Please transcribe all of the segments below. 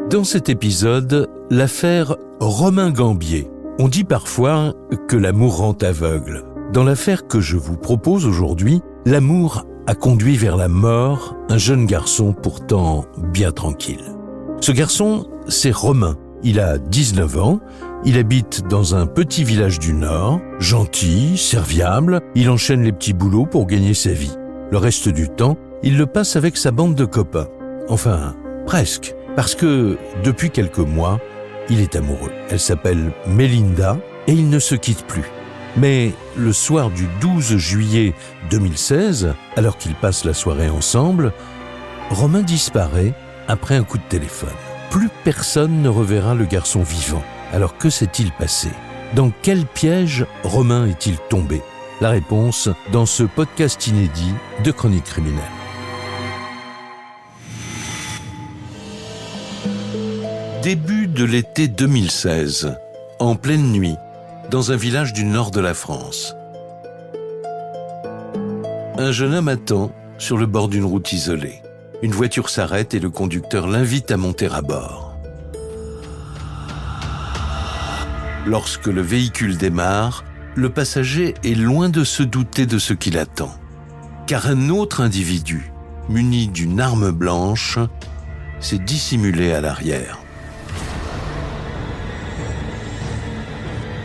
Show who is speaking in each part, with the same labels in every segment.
Speaker 1: Dans cet épisode, l'affaire Romain Gambier. On dit parfois que l'amour rend aveugle. Dans l'affaire que je vous propose aujourd'hui, l'amour a conduit vers la mort un jeune garçon pourtant bien tranquille. Ce garçon, c'est Romain. Il a 19 ans, il habite dans un petit village du Nord, gentil, serviable, il enchaîne les petits boulots pour gagner sa vie. Le reste du temps, il le passe avec sa bande de copains. Enfin, presque, parce que depuis quelques mois, il est amoureux. Elle s'appelle Mélinda et ils ne se quittent plus. Mais le soir du 12 juillet 2016, alors qu'ils passent la soirée ensemble, Romain disparaît après un coup de téléphone. Plus personne ne reverra le garçon vivant. Alors que s'est-il passé ? Dans quel piège Romain est-il tombé ? La réponse dans ce podcast inédit de Chroniques criminelles. Début de l'été 2016, en pleine nuit, dans un village du nord de la France. Un jeune homme attend sur le bord d'une route isolée. Une voiture s'arrête et le conducteur l'invite à monter à bord. Lorsque le véhicule démarre, le passager est loin de se douter de ce qu'il attend. Car un autre individu, muni d'une arme blanche, s'est dissimulé à l'arrière.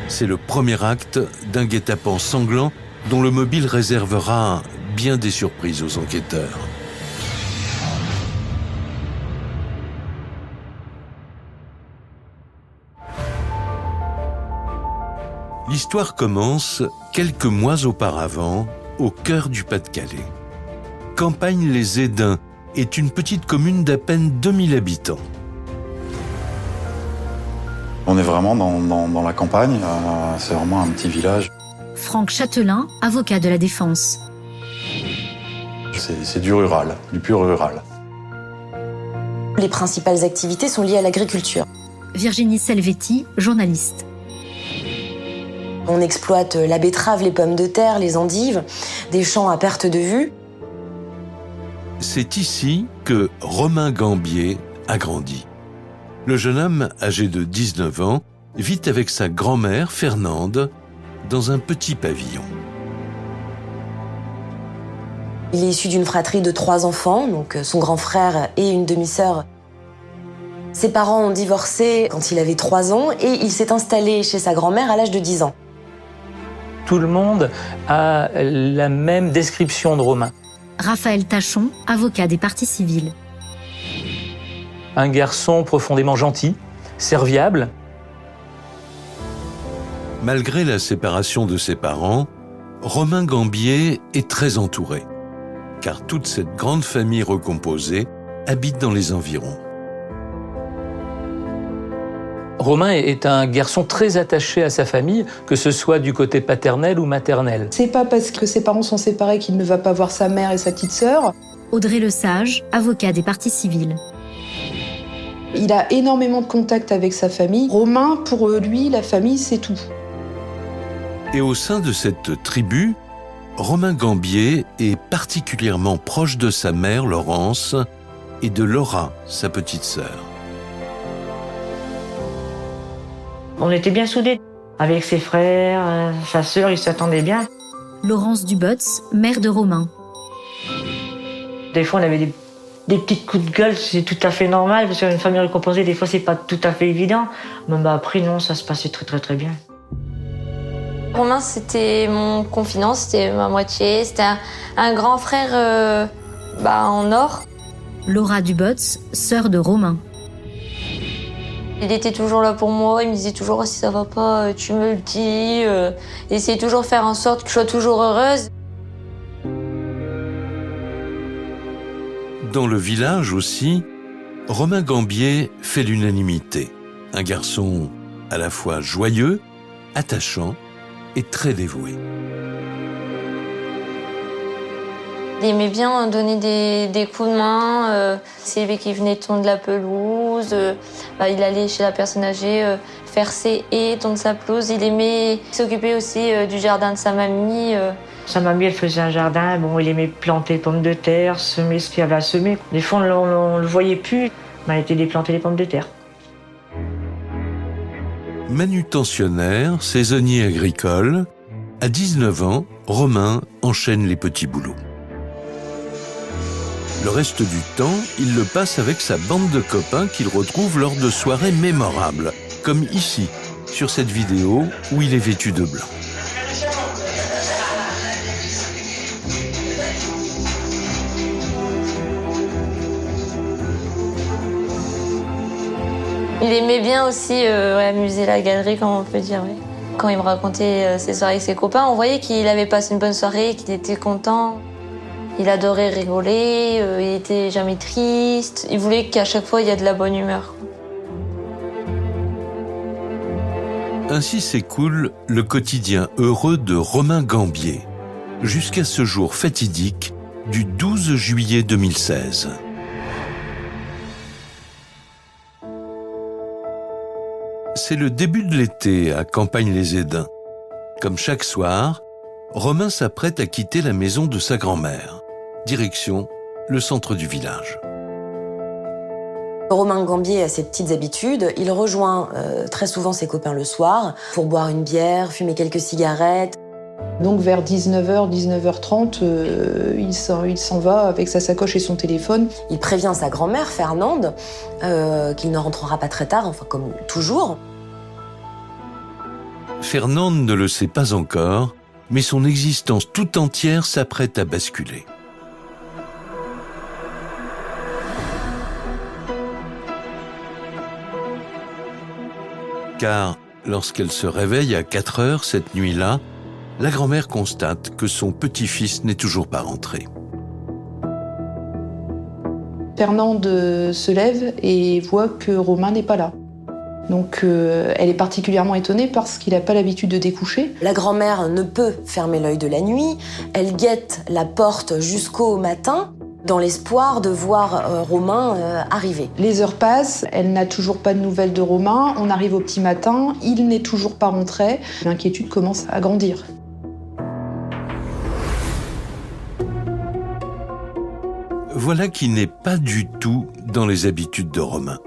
Speaker 1: C'est le premier acte d'un guet-apens sanglant dont le mobile réservera bien des surprises aux enquêteurs. L'histoire commence quelques mois auparavant, au cœur du Pas-de-Calais. Campagne-les-Édins est une petite commune d'à peine 2000 habitants.
Speaker 2: On est vraiment dans la campagne, c'est vraiment un petit village.
Speaker 3: Franck Châtelain, avocat de la défense.
Speaker 2: C'est du rural, du pur rural.
Speaker 4: Les principales activités sont liées à l'agriculture.
Speaker 3: Virginie Selvetti, journaliste.
Speaker 4: On exploite la betterave, les pommes de terre, les endives, des champs à perte de vue.
Speaker 1: C'est ici que Romain Gambier a grandi. Le jeune homme, âgé de 19 ans, vit avec sa grand-mère, Fernande, dans un petit pavillon.
Speaker 4: Il est issu d'une fratrie de 3 enfants, donc son grand frère et une demi-sœur. Ses parents ont divorcé quand il avait 3 ans et il s'est installé chez sa grand-mère à l'âge de 10 ans.
Speaker 5: Tout le monde a la même description de Romain.
Speaker 3: Raphaël Tachon, avocat des parties civiles.
Speaker 5: Un garçon profondément gentil, serviable.
Speaker 1: Malgré la séparation de ses parents, Romain Gambier est très entouré, car toute cette grande famille recomposée habite dans les environs.
Speaker 5: Romain est un garçon très attaché à sa famille, que ce soit du côté paternel ou maternel.
Speaker 6: C'est pas parce que ses parents sont séparés qu'il ne va pas voir sa mère et sa petite sœur.
Speaker 3: Audrey Lesage, avocat des parties civiles.
Speaker 6: Il a énormément de contacts avec sa famille. Romain, pour lui, la famille, c'est tout.
Speaker 1: Et au sein de cette tribu, Romain Gambier est particulièrement proche de sa mère, Laurence, et de Laura, sa petite sœur.
Speaker 7: On était bien soudés. Avec ses frères, sa sœur, ils s'attendaient bien.
Speaker 3: Laurence Dubotz, mère de Romain.
Speaker 7: Des fois, on avait des petits coups de gueule, c'est tout à fait normal, parce qu'une famille recomposée, des fois, c'est pas tout à fait évident. Mais après, non, ça se passait très, très, très bien.
Speaker 8: Romain, c'était mon confident, c'était ma moitié. C'était un grand frère en or.
Speaker 3: Laura Dubotz, sœur de Romain.
Speaker 8: Il était toujours là pour moi, il me disait toujours oh, si ça va pas, tu me le dis. Il essayait toujours de faire en sorte que je sois toujours heureuse.
Speaker 1: Dans le village aussi, Romain Gambier fait l'unanimité. Un garçon à la fois joyeux, attachant et très dévoué.
Speaker 8: Il aimait bien donner des coups de main. C'est lui qui venait tondre la pelouse. Il allait chez la personne âgée faire ses haies, tondre sa pelouse. Il aimait s'occuper aussi du jardin de sa mamie.
Speaker 7: Sa mamie, elle faisait un jardin. Bon, il aimait planter pommes de terre, semer ce qu'il y avait à semer. Des fois, on le voyait plus. m'a été déplanter les pommes de terre.
Speaker 1: Manutentionnaire, saisonnier agricole, à 19 ans, Romain enchaîne les petits boulots. Le reste du temps, il le passe avec sa bande de copains qu'il retrouve lors de soirées mémorables, comme ici, sur cette vidéo où il est vêtu de blanc.
Speaker 8: Il aimait bien aussi amuser la galerie, comme on peut dire. Oui. Quand il me racontait ses soirées avec ses copains, on voyait qu'il avait passé une bonne soirée, qu'il était content. Il adorait rigoler, il était jamais triste. Il voulait qu'à chaque fois, il y ait de la bonne humeur.
Speaker 1: Ainsi s'écoule le quotidien heureux de Romain Gambier, jusqu'à ce jour fatidique du 12 juillet 2016. C'est le début de l'été à Campagne-les-Édins. Comme chaque soir, Romain s'apprête à quitter la maison de sa grand-mère. Direction le centre du village.
Speaker 4: Romain Gambier a ses petites habitudes. Il rejoint très souvent ses copains le soir pour boire une bière, fumer quelques cigarettes.
Speaker 6: Donc vers 19h, 19h30, il s'en va avec sa sacoche et son téléphone.
Speaker 4: Il prévient sa grand-mère, Fernande, qu'il ne rentrera pas très tard, enfin comme toujours.
Speaker 1: Fernande ne le sait pas encore, mais son existence tout entière s'apprête à basculer. Car lorsqu'elle se réveille à 4 heures cette nuit-là, la grand-mère constate que son petit-fils n'est toujours pas rentré.
Speaker 6: Fernande se lève et voit que Romain n'est pas là. Donc elle est particulièrement étonnée parce qu'il n'a pas l'habitude de découcher.
Speaker 4: La grand-mère ne peut fermer l'œil de la nuit. Elle guette la porte jusqu'au matin dans l'espoir de voir Romain arriver.
Speaker 6: Les heures passent, elle n'a toujours pas de nouvelles de Romain. On arrive au petit matin, il n'est toujours pas rentré. L'inquiétude commence à grandir.
Speaker 1: Voilà qui n'est pas du tout dans les habitudes de Romain.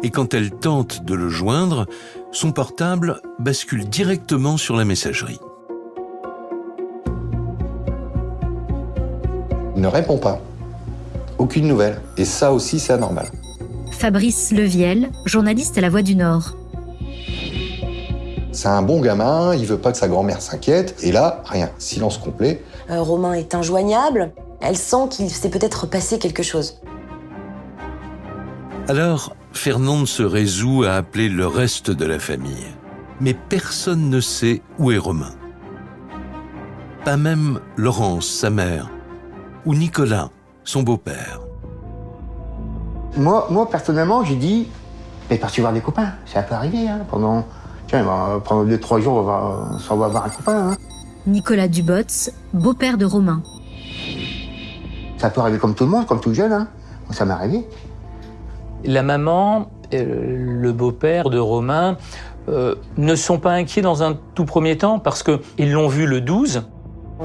Speaker 1: Et quand elle tente de le joindre, son portable bascule directement sur la messagerie.
Speaker 9: Il ne répond pas. Aucune nouvelle. Et ça aussi, c'est anormal.
Speaker 3: Fabrice Leviel, journaliste à La Voix du Nord.
Speaker 9: C'est un bon gamin, il veut pas que sa grand-mère s'inquiète. Et là, rien. Silence complet.
Speaker 4: Romain est injoignable. Elle sent qu'il s'est peut-être passé quelque chose.
Speaker 1: Alors, Fernande se résout à appeler le reste de la famille. Mais personne ne sait où est Romain. Pas même Laurence, sa mère, ou Nicolas, son beau-père.
Speaker 10: Moi, personnellement, j'ai dit, il est parti voir des copains. Ça peut arriver, hein, pendant 2-3 jours, on s'en va voir un copain. Hein.
Speaker 3: Nicolas Dubotz, beau-père de Romain.
Speaker 10: Ça peut arriver comme tout le monde, comme tout jeune. Hein. Ça m'est arrivé.
Speaker 5: La maman, le beau-père de Romain ne sont pas inquiets dans un tout premier temps parce qu'ils l'ont vu le 12.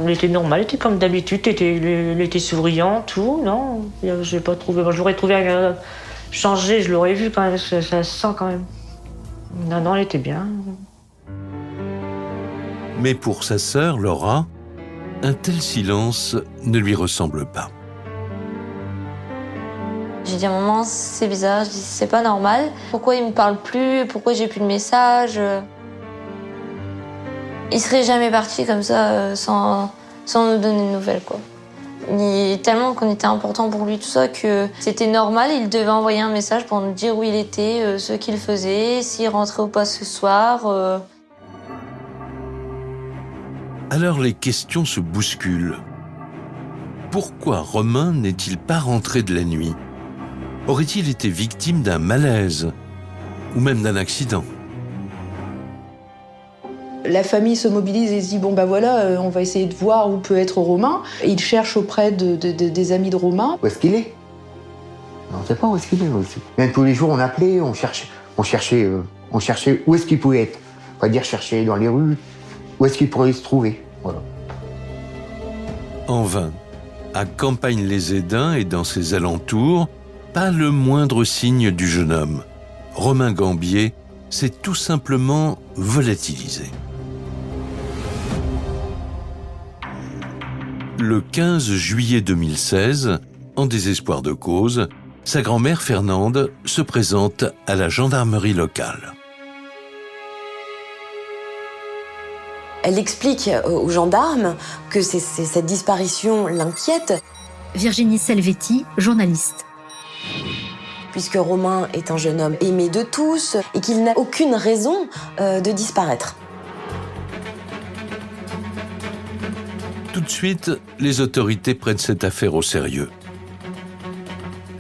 Speaker 7: Il était normal, il était comme d'habitude, il était souriant, tout, non. Je l'ai pas trouvé. Je l'aurais trouvé changé, je l'aurais vu quand même, ça se sent quand même. Non, il était bien.
Speaker 1: Mais pour sa sœur, Laura, un tel silence ne lui ressemble pas.
Speaker 8: J'ai dit à maman, c'est bizarre, je dis c'est pas normal. Pourquoi il me parle plus? Pourquoi j'ai plus de message? Il serait jamais parti comme ça sans nous donner de nouvelles, quoi. Tellement qu'on était important pour lui, tout ça, que c'était normal, il devait envoyer un message pour nous dire où il était, ce qu'il faisait, s'il rentrait ou pas ce soir.
Speaker 1: Alors les questions se bousculent. Pourquoi Romain n'est-il pas rentré de la nuit? Aurait-il été victime d'un malaise ou même d'un accident?
Speaker 6: La famille se mobilise et se dit, bon bah voilà, on va essayer de voir où peut être Romain. Et il cherche auprès des amis de Romain.
Speaker 10: Où est-ce qu'il est? On ne sait pas où est-ce qu'il est. Même tous les jours, on appelait, on cherchait où est-ce qu'il pouvait être. On va dire chercher dans les rues, où est-ce qu'il pourrait se trouver. Voilà.
Speaker 1: En vain. À Campagne-les-Édins et dans ses alentours, Pas le moindre signe du jeune homme. Romain Gambier s'est tout simplement volatilisé. Le 15 juillet 2016, en désespoir de cause, sa grand-mère Fernande se présente à la gendarmerie locale.
Speaker 4: Elle explique aux gendarmes que cette disparition l'inquiète.
Speaker 3: Virginie Selvetti, journaliste.
Speaker 4: Puisque Romain est un jeune homme aimé de tous et qu'il n'a aucune raison de disparaître.
Speaker 1: Tout de suite, les autorités prennent cette affaire au sérieux.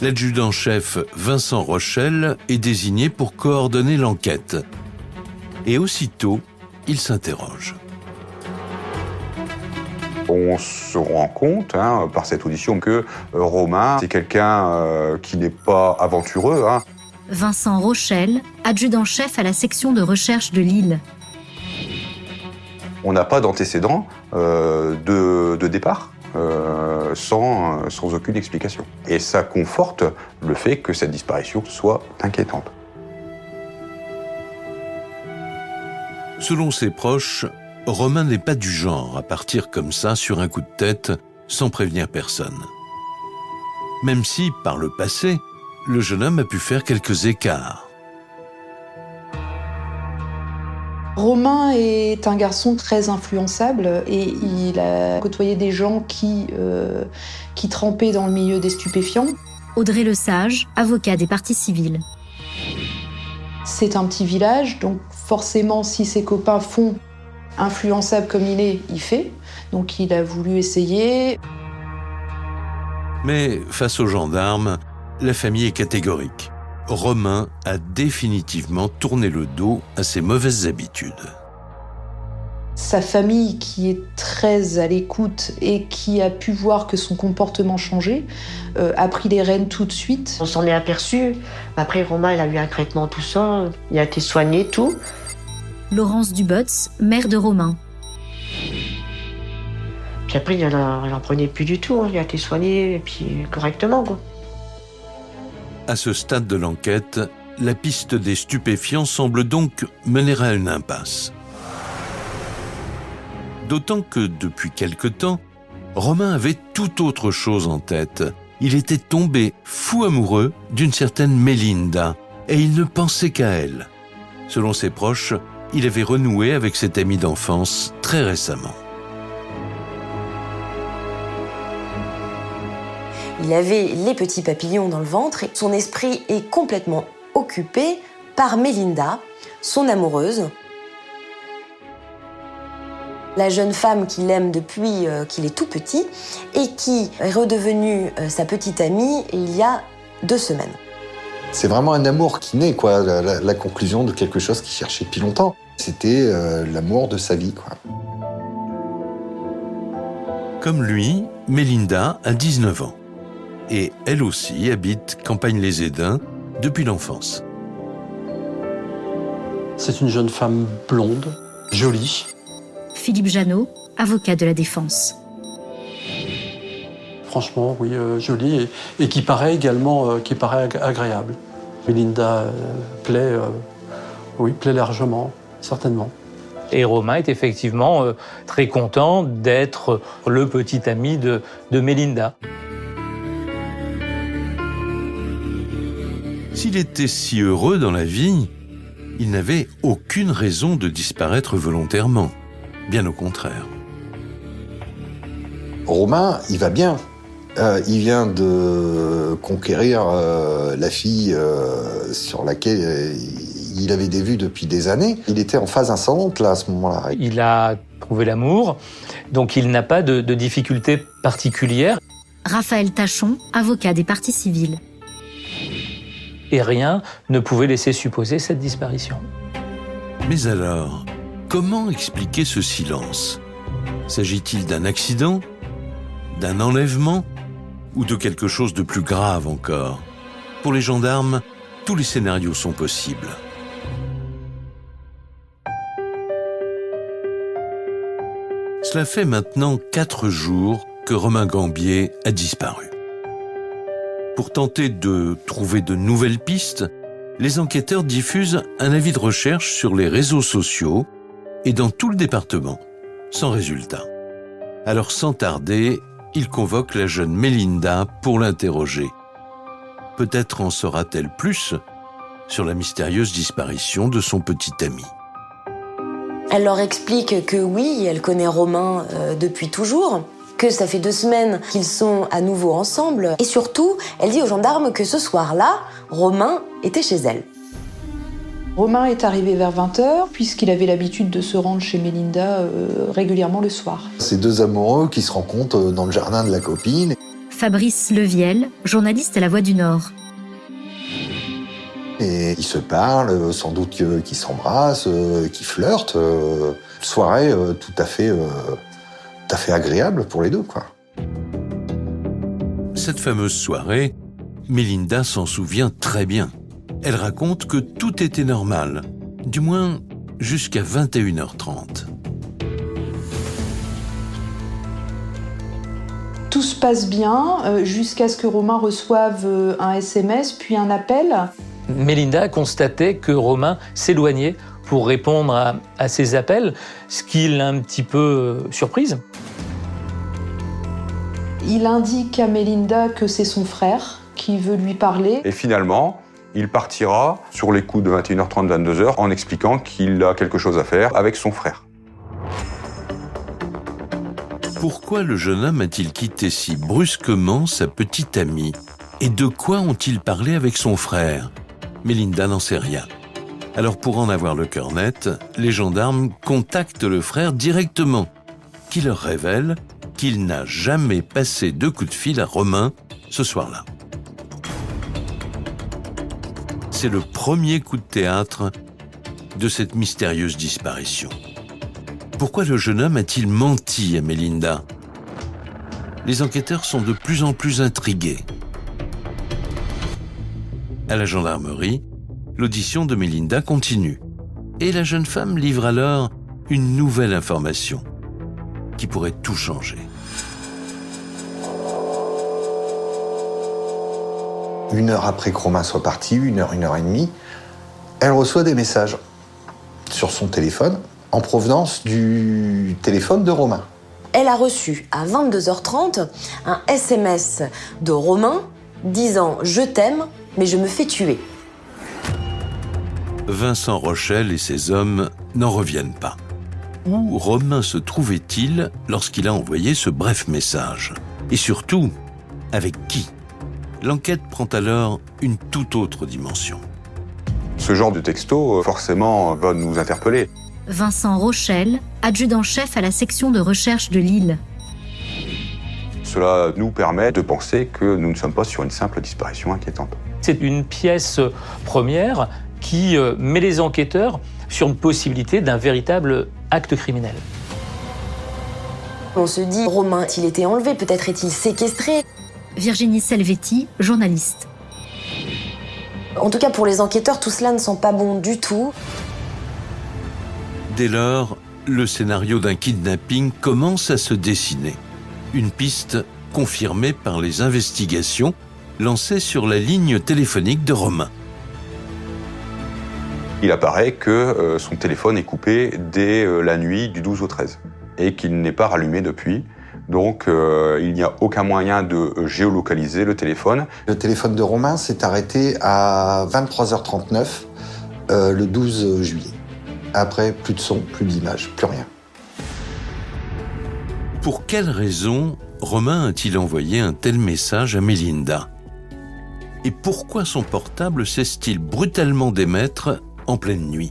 Speaker 1: L'adjudant-chef Vincent Rochel est désigné pour coordonner l'enquête. Et aussitôt, il s'interroge.
Speaker 11: On se rend compte, par cette audition, que Romain, c'est quelqu'un qui n'est pas aventureux.
Speaker 3: Vincent Rochel, adjudant-chef à la section de recherche de Lille.
Speaker 11: On n'a pas d'antécédent de départ sans aucune explication. Et ça conforte le fait que cette disparition soit inquiétante.
Speaker 1: Selon ses proches, Romain n'est pas du genre à partir comme ça sur un coup de tête sans prévenir personne. Même si, par le passé, le jeune homme a pu faire quelques écarts.
Speaker 6: Romain est un garçon très influençable et il a côtoyé des gens qui trempaient dans le milieu des stupéfiants.
Speaker 3: Audrey Lesage, avocat des parties civiles.
Speaker 6: C'est un petit village, donc forcément, si ses copains font influençable comme il est, il fait. Donc il a voulu essayer.
Speaker 1: Mais face aux gendarmes, la famille est catégorique. Romain a définitivement tourné le dos à ses mauvaises habitudes.
Speaker 6: Sa famille, qui est très à l'écoute et qui a pu voir que son comportement changeait, a pris les rênes tout de suite.
Speaker 7: On s'en est aperçu. Après, Romain, il a eu un traitement, tout ça. Il a été soigné, tout.
Speaker 3: Laurence Dubotz, mère de Romain.
Speaker 7: Puis après, il n'en prenait plus du tout. Il a été soigné et puis correctement, quoi.
Speaker 1: À ce stade de l'enquête, la piste des stupéfiants semble donc mener à une impasse. D'autant que, depuis quelque temps, Romain avait tout autre chose en tête. Il était tombé fou amoureux d'une certaine Mélinda, et il ne pensait qu'à elle. Selon ses proches, il avait renoué avec cette amie d'enfance très récemment.
Speaker 4: Il avait les petits papillons dans le ventre et son esprit est complètement occupé par Mélinda, son amoureuse. La jeune femme qu'il aime depuis qu'il est tout petit et qui est redevenue sa petite amie il y a 2 semaines.
Speaker 9: C'est vraiment un amour qui naît, quoi, la conclusion de quelque chose qu'il cherchait depuis longtemps. C'était l'amour de sa vie, quoi.
Speaker 1: Comme lui, Mélinda a 19 ans. Et elle aussi habite Campagne-les-Édins depuis l'enfance.
Speaker 12: C'est une jeune femme blonde, jolie.
Speaker 3: Philippe Jeannot, avocat de la défense.
Speaker 12: Franchement, oui, jolie et qui paraît également agréable. Mélinda plaît largement, certainement.
Speaker 5: Et Romain est effectivement très content d'être le petit ami de Mélinda.
Speaker 1: S'il était si heureux dans la vie, il n'avait aucune raison de disparaître volontairement. Bien au contraire.
Speaker 9: Romain, il va bien. Il vient de conquérir la fille sur laquelle il avait des vues depuis des années. Il était en phase ascendante là, à ce moment-là.
Speaker 5: Il a trouvé l'amour, donc il n'a pas de difficultés particulières.
Speaker 3: Raphaël Tachon, avocat des parties civiles.
Speaker 5: Et rien ne pouvait laisser supposer cette disparition.
Speaker 1: Mais alors, comment expliquer ce silence? S'agit-il d'un accident, d'un enlèvement ou de quelque chose de plus grave encore? Pour les gendarmes, tous les scénarios sont possibles. Cela fait maintenant 4 jours que Romain Gambier a disparu. Pour tenter de trouver de nouvelles pistes, les enquêteurs diffusent un avis de recherche sur les réseaux sociaux et dans tout le département, sans résultat. Alors sans tarder, ils convoquent la jeune Mélinda pour l'interroger. Peut-être en saura-t-elle plus sur la mystérieuse disparition de son petit ami.
Speaker 4: Elle leur explique que oui, elle connaît Romain depuis toujours, que ça fait 2 semaines qu'ils sont à nouveau ensemble. Et surtout, elle dit aux gendarmes que ce soir-là, Romain était chez elle.
Speaker 6: Romain est arrivé vers 20h, puisqu'il avait l'habitude de se rendre chez Mélinda régulièrement le soir.
Speaker 9: Ces 2 amoureux qui se rencontrent dans le jardin de la copine.
Speaker 3: Fabrice Leviel, journaliste à La Voix du Nord.
Speaker 9: Et ils se parlent, sans doute qu'ils s'embrassent, qu'ils flirtent. Soirée tout à fait agréable pour les deux, quoi.
Speaker 1: Cette fameuse soirée, Mélinda s'en souvient très bien. Elle raconte que tout était normal, du moins jusqu'à 21h30.
Speaker 6: Tout se passe bien, jusqu'à ce que Romain reçoive un SMS, puis un appel.
Speaker 5: Mélinda constatait que Romain s'éloignait pour répondre à ses appels, ce qui l'a un petit peu surprise.
Speaker 6: Il indique à Mélinda que c'est son frère qui veut lui parler.
Speaker 11: Et finalement, il partira sur les coups de 21h30, 22h en expliquant qu'il a quelque chose à faire avec son frère.
Speaker 1: Pourquoi le jeune homme a-t-il quitté si brusquement sa petite amie? Et de quoi ont-ils parlé avec son frère? Mélinda n'en sait rien. Alors pour en avoir le cœur net, les gendarmes contactent le frère directement, qui leur révèle qu'il n'a jamais passé de coup de fil à Romain ce soir-là. C'est le premier coup de théâtre de cette mystérieuse disparition. Pourquoi le jeune homme a-t-il menti à Mélinda? Les enquêteurs sont de plus en plus intrigués. À la gendarmerie, l'audition de Mélinda continue. Et la jeune femme livre alors une nouvelle information qui pourrait tout changer.
Speaker 9: 1 heure après que Romain soit parti, 1 heure et demie, elle reçoit des messages sur son téléphone en provenance du téléphone de Romain.
Speaker 4: Elle a reçu à 22h30 un SMS de Romain disant « Je t'aime, mais je me fais tuer ».
Speaker 1: Vincent Rochel et ses hommes n'en reviennent pas. Où Romain se trouvait-il lorsqu'il a envoyé ce bref message? Et surtout, avec qui? L'enquête prend alors une toute autre dimension.
Speaker 11: Ce genre de texto, forcément, va nous interpeller.
Speaker 3: Vincent Rochel, adjudant-chef à la section de recherche de Lille.
Speaker 11: Cela nous permet de penser que nous ne sommes pas sur une simple disparition inquiétante.
Speaker 5: C'est une pièce première qui met les enquêteurs sur une possibilité d'un véritable acte criminel.
Speaker 4: On se dit, Romain a-t-il été enlevé? Peut-être est-il séquestré?
Speaker 3: Virginie Selvetti, journaliste.
Speaker 4: En tout cas, pour les enquêteurs, tout cela ne sent pas bon du tout.
Speaker 1: Dès lors, le scénario d'un kidnapping commence à se dessiner. Une piste confirmée par les investigations lancées sur la ligne téléphonique de Romain.
Speaker 11: Il apparaît que son téléphone est coupé dès la nuit du 12 au 13 et qu'il n'est pas rallumé depuis. Donc il n'y a aucun moyen de géolocaliser le téléphone.
Speaker 9: Le téléphone de Romain s'est arrêté à 23h39 le 12 juillet. Après, plus de son, plus d'image, plus rien.
Speaker 1: Pour quelle raison Romain a-t-il envoyé un tel message à Mélinda? Et pourquoi son portable cesse-t-il brutalement d'émettre en pleine nuit?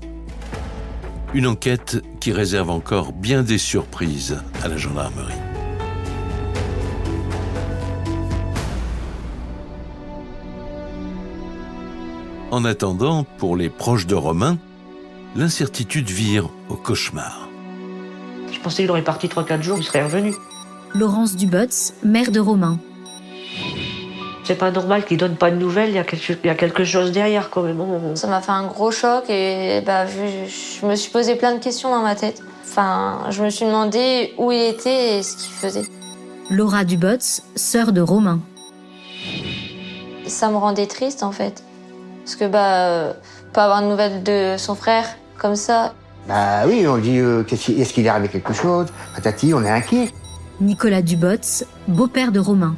Speaker 1: Une enquête qui réserve encore bien des surprises à la gendarmerie. En attendant, pour les proches de Romain, l'incertitude vire au cauchemar.
Speaker 7: Je pensais qu'il aurait parti 3-4 jours, il serait revenu.
Speaker 3: Laurence Dubotz, mère de Romain.
Speaker 7: C'est pas normal qu'il donne pas de nouvelles, il y a quelque chose derrière quand même.
Speaker 8: Ça m'a fait un gros choc et je me suis posé plein de questions dans ma tête. Enfin, je me suis demandé où il était et ce qu'il faisait.
Speaker 3: Laura Dubotz, sœur de Romain.
Speaker 8: Ça me rendait triste en fait. Parce que pas avoir de nouvelles de son frère comme ça.
Speaker 10: Bah oui, on dit est-ce qu'il est arrivé quelque chose? Patati, on est inquiet.
Speaker 3: Nicolas Dubotz, beau-père de Romain.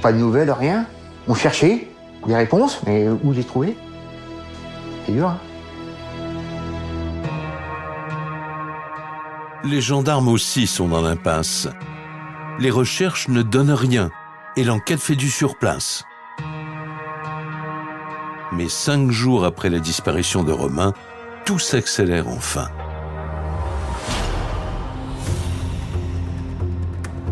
Speaker 10: Pas de nouvelles, rien. On cherchait des réponses, mais où les trouver? C'est dur, hein.
Speaker 1: Les gendarmes aussi sont dans l'impasse. Les recherches ne donnent rien et l'enquête fait du surplace. Mais 5 jours après la disparition de Romain, tout s'accélère enfin.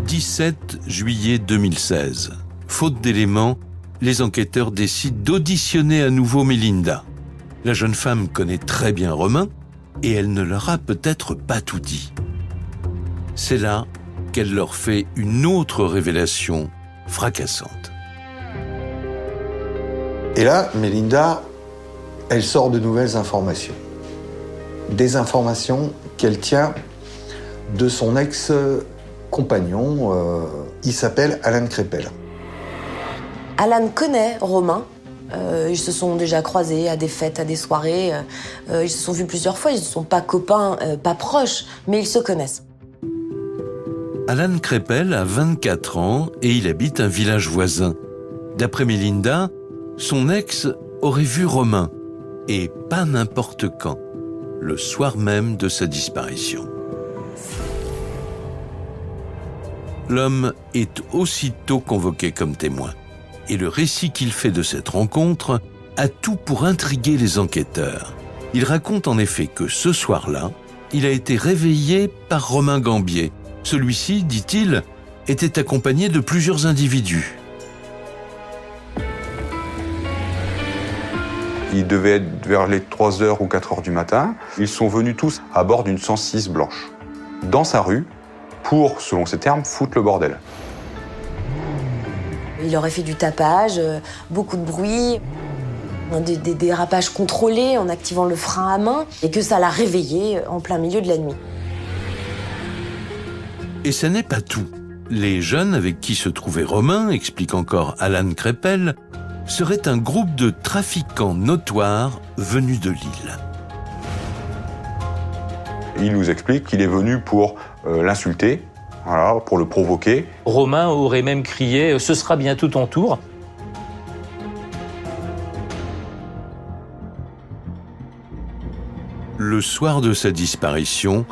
Speaker 1: 17 juillet 2016. Faute d'éléments, les enquêteurs décident d'auditionner à nouveau Mélinda. La jeune femme connaît très bien Romain et elle ne leur a peut-être pas tout dit. C'est là qu'elle leur fait une autre révélation fracassante.
Speaker 9: Et là, Mélinda, elle sort de nouvelles informations. Des informations qu'elle tient de son ex-compagnon, il s'appelle Alan Crépel.
Speaker 4: Alan connaît Romain. Ils se sont déjà croisés à des fêtes, à des soirées. Ils se sont vus plusieurs fois. Ils ne sont pas copains, pas proches, mais ils se connaissent.
Speaker 1: Alan Crépel a 24 ans et il habite un village voisin. D'après Mélinda, son ex aurait vu Romain, et pas n'importe quand, le soir même de sa disparition. L'homme est aussitôt convoqué comme témoin, et le récit qu'il fait de cette rencontre a tout pour intriguer les enquêteurs. Il raconte en effet que ce soir-là, il a été réveillé par Romain Gambier. Celui-ci, dit-il, était accompagné de plusieurs individus.
Speaker 11: Il devait être vers les 3h ou 4h du matin. Ils sont venus tous à bord d'une 106 blanche, dans sa rue, pour, selon ses termes, foutre le bordel.
Speaker 4: Il aurait fait du tapage, beaucoup de bruit, des dérapages contrôlés en activant le frein à main, et que ça l'a réveillé en plein milieu de la nuit.
Speaker 1: Et ce n'est pas tout. Les jeunes avec qui se trouvait Romain, explique encore Alan Crépel, seraient un groupe de trafiquants notoires venus de Lille.
Speaker 11: Il nous explique qu'il est venu pour l'insulter, voilà, pour le provoquer.
Speaker 5: Romain aurait même crié « Ce sera bientôt ton tour ».
Speaker 1: Le soir de sa disparition,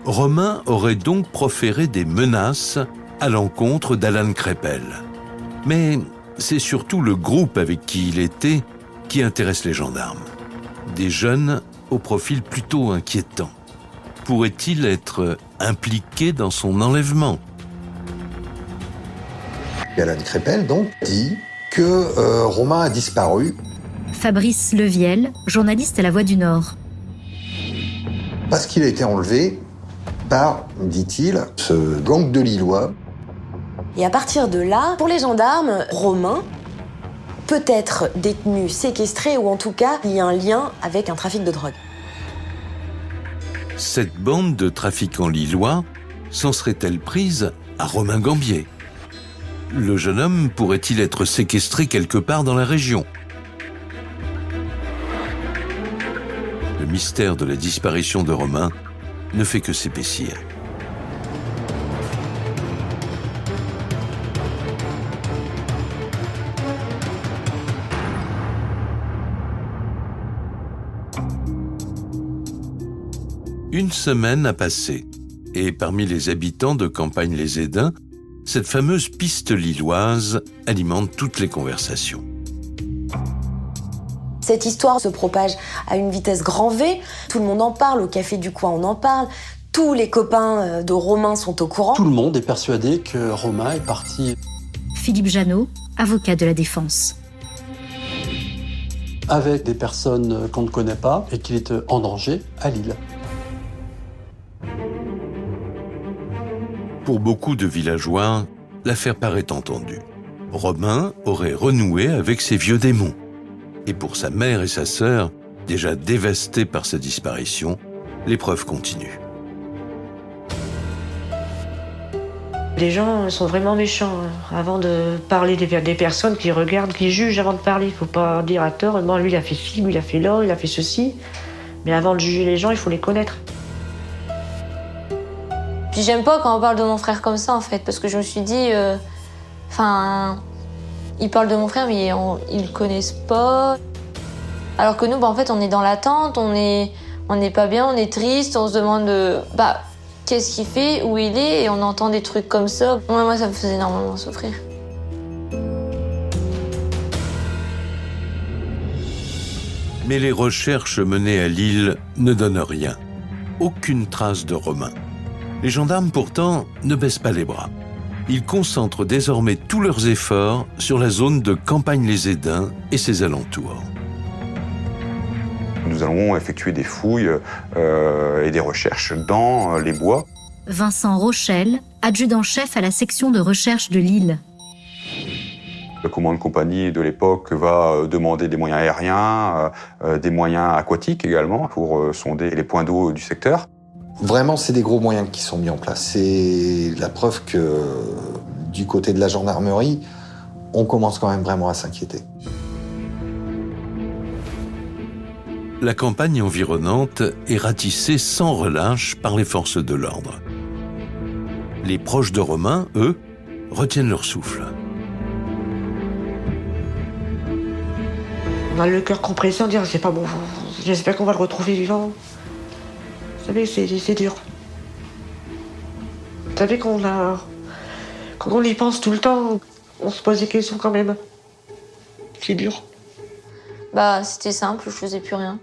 Speaker 1: Romain aurait donc proféré des menaces à l'encontre d'Alan Crépel. Mais c'est surtout le groupe avec qui il était qui intéresse les gendarmes. Des jeunes au profil plutôt inquiétant. Pourrait-il être impliqué dans son enlèvement?
Speaker 9: Alan Crépel, donc, dit que Romain a disparu.
Speaker 3: Fabrice Leviel, journaliste à La Voix du Nord.
Speaker 9: Parce qu'il a été enlevé par, dit-il, ce gang de Lillois.
Speaker 4: Et à partir de là, pour les gendarmes, Romain peut être détenu, séquestré, ou en tout cas, il y a un lien avec un trafic de drogue.
Speaker 1: Cette bande de trafiquants lillois s'en serait-elle prise à Romain Gambier? Le jeune homme pourrait-il être séquestré quelque part dans la région? Le mystère de la disparition de Romain ne fait que s'épaissir. Une semaine a passé, et parmi les habitants de Campagne-les-Édins, cette fameuse piste lilloise alimente toutes les conversations.
Speaker 4: Cette histoire se propage à une vitesse grand V. Tout le monde en parle, au café du coin on en parle. Tous les copains de Romain sont au courant.
Speaker 12: Tout le monde est persuadé que Romain est parti.
Speaker 3: Philippe Jeannot, avocat de la défense.
Speaker 12: Avec des personnes qu'on ne connaît pas et qu'il est en danger à Lille.
Speaker 1: Pour beaucoup de villageois, l'affaire paraît entendue. Romain aurait renoué avec ses vieux démons. Et pour sa mère et sa sœur, déjà dévastées par sa disparition, l'épreuve continue.
Speaker 7: Les gens sont vraiment méchants. Avant de parler des personnes qui regardent, qui jugent avant de parler. Il ne faut pas dire à tort, bon, lui il a fait ci, lui il a fait là, il a fait ceci. Mais avant de juger les gens, il faut les connaître.
Speaker 8: Puis j'aime pas quand on parle de mon frère comme ça en fait, parce que je me suis dit, ils parlent de mon frère mais ils le connaissent pas. Alors que nous, en fait, on est dans l'attente, on n'est pas bien, on est triste, on se demande qu'est-ce qu'il fait, où il est, et on entend des trucs comme ça. Moi, ça me faisait énormément souffrir.
Speaker 1: Mais les recherches menées à Lille ne donnent rien. Aucune trace de Romain. Les gendarmes, pourtant, ne baissent pas les bras. Ils concentrent désormais tous leurs efforts sur la zone de Campagne-les-Édins et ses alentours.
Speaker 11: Nous allons effectuer des fouilles et des recherches dans les bois.
Speaker 3: Vincent Rochel, adjudant-chef à la section de recherche de Lille.
Speaker 11: Le commandant de compagnie de l'époque va demander des moyens aériens, des moyens aquatiques également, pour sonder les points d'eau du secteur.
Speaker 9: Vraiment, c'est des gros moyens qui sont mis en place. C'est la preuve que du côté de la gendarmerie, on commence quand même vraiment à s'inquiéter.
Speaker 1: La campagne environnante est ratissée sans relâche par les forces de l'ordre. Les proches de Romain, eux, retiennent leur souffle.
Speaker 7: On a le cœur compressé, on dit c'est pas bon, j'espère qu'on va le retrouver vivant. Vous savez, c'est dur. Vous savez quand on y pense tout le temps, on se pose des questions quand même. C'est dur.
Speaker 8: C'était simple, je faisais plus rien.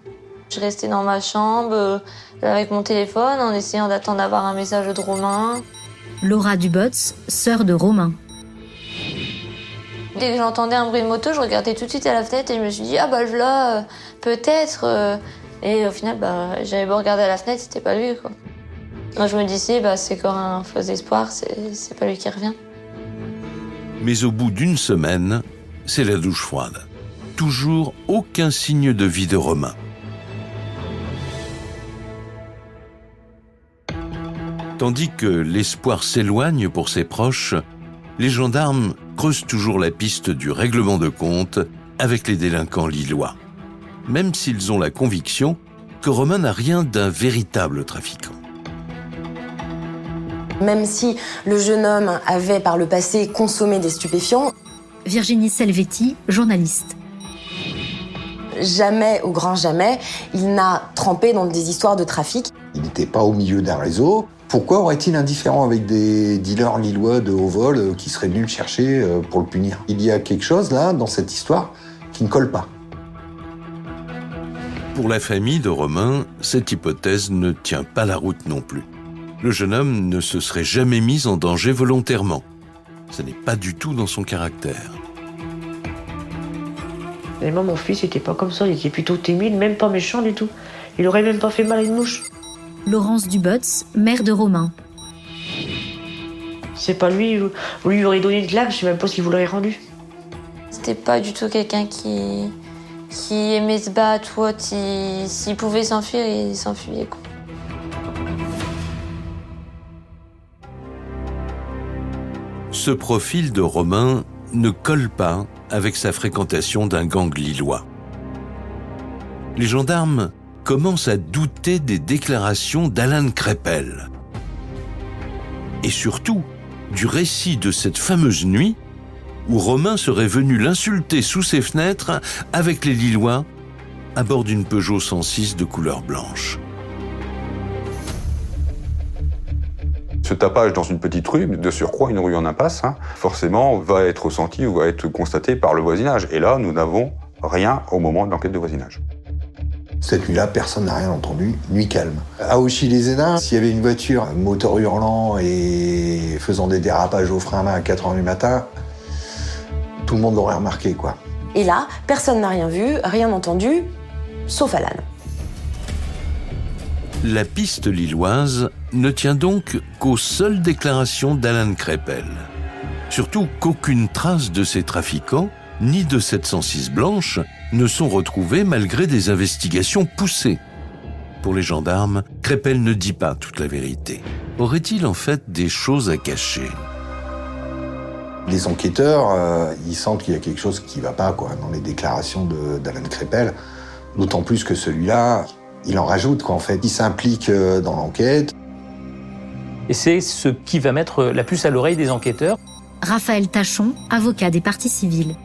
Speaker 8: Je restais dans ma chambre avec mon téléphone en essayant d'attendre d'avoir un message de Romain.
Speaker 3: Laura Dubots, sœur de Romain.
Speaker 8: Dès que j'entendais un bruit de moto, je regardais tout de suite à la fenêtre et je me suis dit peut-être. Et au final, j'avais beau regarder à la fenêtre, c'était pas lui, quoi. Moi, je me disais, c'est encore un faux espoir, c'est pas lui qui revient.
Speaker 1: Mais au bout d'une semaine, c'est la douche froide. Toujours aucun signe de vie de Romain. Tandis que l'espoir s'éloigne pour ses proches, les gendarmes creusent toujours la piste du règlement de compte avec les délinquants lillois. Même s'ils ont la conviction que Romain n'a rien d'un véritable trafiquant.
Speaker 4: Même si le jeune homme avait par le passé consommé des stupéfiants,
Speaker 3: Virginie Selvetti, journaliste.
Speaker 4: Jamais, au grand jamais, il n'a trempé dans des histoires de trafic.
Speaker 9: Il n'était pas au milieu d'un réseau. Pourquoi aurait-il indifférent avec des dealers lillois de haut vol qui seraient venus le chercher pour le punir? Il y a quelque chose là, dans cette histoire, qui ne colle pas.
Speaker 1: Pour la famille de Romain, cette hypothèse ne tient pas la route non plus. Le jeune homme ne se serait jamais mis en danger volontairement. Ce n'est pas du tout dans son caractère.
Speaker 7: Et moi, mon fils, il était pas comme ça, il était plutôt timide, même pas méchant du tout. Il aurait même pas fait mal à une mouche.
Speaker 3: Laurence Dubots, mère de Romain.
Speaker 7: C'est pas lui aurait donné une claque, je sais même pas s'il vous l'aurait rendu.
Speaker 8: C'était pas du tout quelqu'un qui aimait se battre ou autre. S'il pouvait s'enfuir, il s'enfuyait, quoi.
Speaker 1: Ce profil de Romain ne colle pas avec sa fréquentation d'un gang lillois. Les gendarmes commencent à douter des déclarations d'Alan Crépel. Et surtout, du récit de cette fameuse nuit où Romain serait venu l'insulter sous ses fenêtres avec les Lillois à bord d'une Peugeot 106 de couleur blanche.
Speaker 11: Ce tapage dans une petite rue, de surcroît une rue en impasse, forcément va être ressenti ou va être constaté par le voisinage. Et là, nous n'avons rien au moment de l'enquête de voisinage.
Speaker 9: Cette nuit-là, personne n'a rien entendu, nuit calme. À Auchy-les-Édins, s'il y avait une voiture, moteur hurlant et faisant des dérapages au frein à main à 4h du matin, tout le monde l'aurait remarqué, quoi.
Speaker 4: Et là, personne n'a rien vu, rien entendu, sauf Alan.
Speaker 1: La piste lilloise ne tient donc qu'aux seules déclarations d'Alan Crépel. Surtout qu'aucune trace de ces trafiquants, ni de cette 106 blanche, ne sont retrouvées malgré des investigations poussées. Pour les gendarmes, Crépel ne dit pas toute la vérité. Aurait-il en fait des choses à cacher?
Speaker 9: Les enquêteurs, ils sentent qu'il y a quelque chose qui ne va pas dans les déclarations d'Alan Crépel. D'autant plus que celui-là, il en rajoute, en fait. Il s'implique dans l'enquête.
Speaker 5: Et c'est ce qui va mettre la puce à l'oreille des enquêteurs.
Speaker 3: Raphaël Tachon, avocat des parties civiles.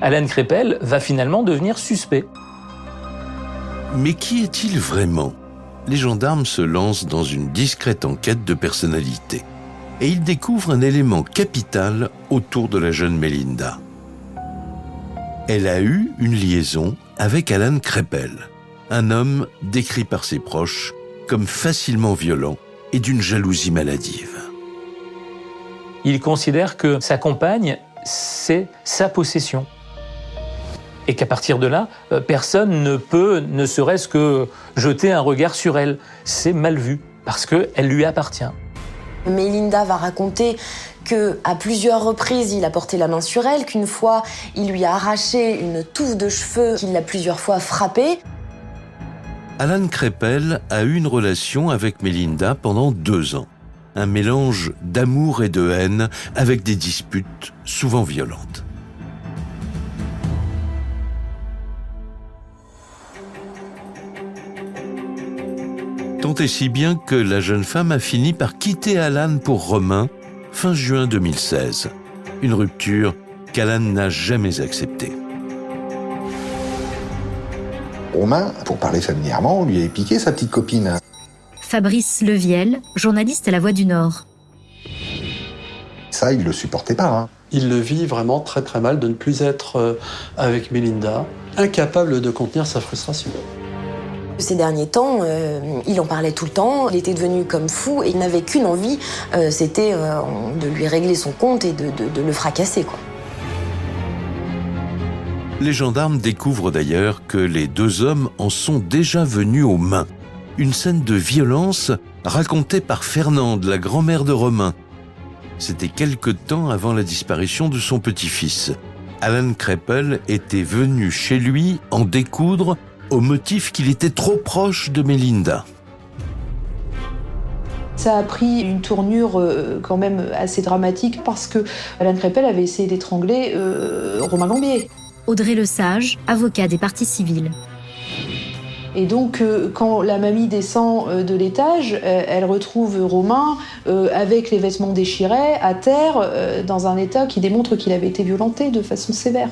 Speaker 5: Alan Crépel va finalement devenir suspect.
Speaker 1: Mais qui est-il vraiment ? Les gendarmes se lancent dans une discrète enquête de personnalité. Et ils découvrent un élément capital autour de la jeune Mélinda. Elle a eu une liaison avec Alan Crépel, un homme décrit par ses proches comme facilement violent et d'une jalousie maladive.
Speaker 5: Il considère que sa compagne, c'est sa possession. Et qu'à partir de là, personne ne peut, ne serait-ce que jeter un regard sur elle. C'est mal vu, parce qu'elle lui appartient.
Speaker 4: Mélinda va raconter qu'à plusieurs reprises, il a porté la main sur elle, qu'une fois, il lui a arraché une touffe de cheveux, qu'il l'a plusieurs fois frappée.
Speaker 1: Alan Crépel a eu une relation avec Mélinda pendant 2 ans. Un mélange d'amour et de haine avec des disputes souvent violentes. Tant et si bien que la jeune femme a fini par quitter Alan pour Romain fin juin 2016. Une rupture qu'Alan n'a jamais acceptée.
Speaker 9: Romain, pour parler familièrement, lui avait piqué sa petite copine.
Speaker 3: Fabrice Leviel, journaliste à La Voix du Nord.
Speaker 9: Ça, il ne le supportait pas.
Speaker 12: Il le vit vraiment très très mal de ne plus être avec Mélinda, incapable de contenir sa frustration.
Speaker 4: Ces derniers temps, il en parlait tout le temps, il était devenu comme fou et il n'avait qu'une envie, c'était de lui régler son compte et de le fracasser, quoi.
Speaker 1: Les gendarmes découvrent d'ailleurs que les 2 hommes en sont déjà venus aux mains. Une scène de violence racontée par Fernande, la grand-mère de Romain. C'était quelque temps avant la disparition de son petit-fils. Alan Crépel était venu chez lui en découdre au motif qu'il était trop proche de Mélinda.
Speaker 6: Ça a pris une tournure quand même assez dramatique parce que Alan Crépel avait essayé d'étrangler Romain Gambier.
Speaker 3: Audrey Lesage, avocat des parties civiles.
Speaker 6: Et donc, quand la mamie descend de l'étage, elle retrouve Romain avec les vêtements déchirés, à terre, dans un état qui démontre qu'il avait été violenté de façon sévère.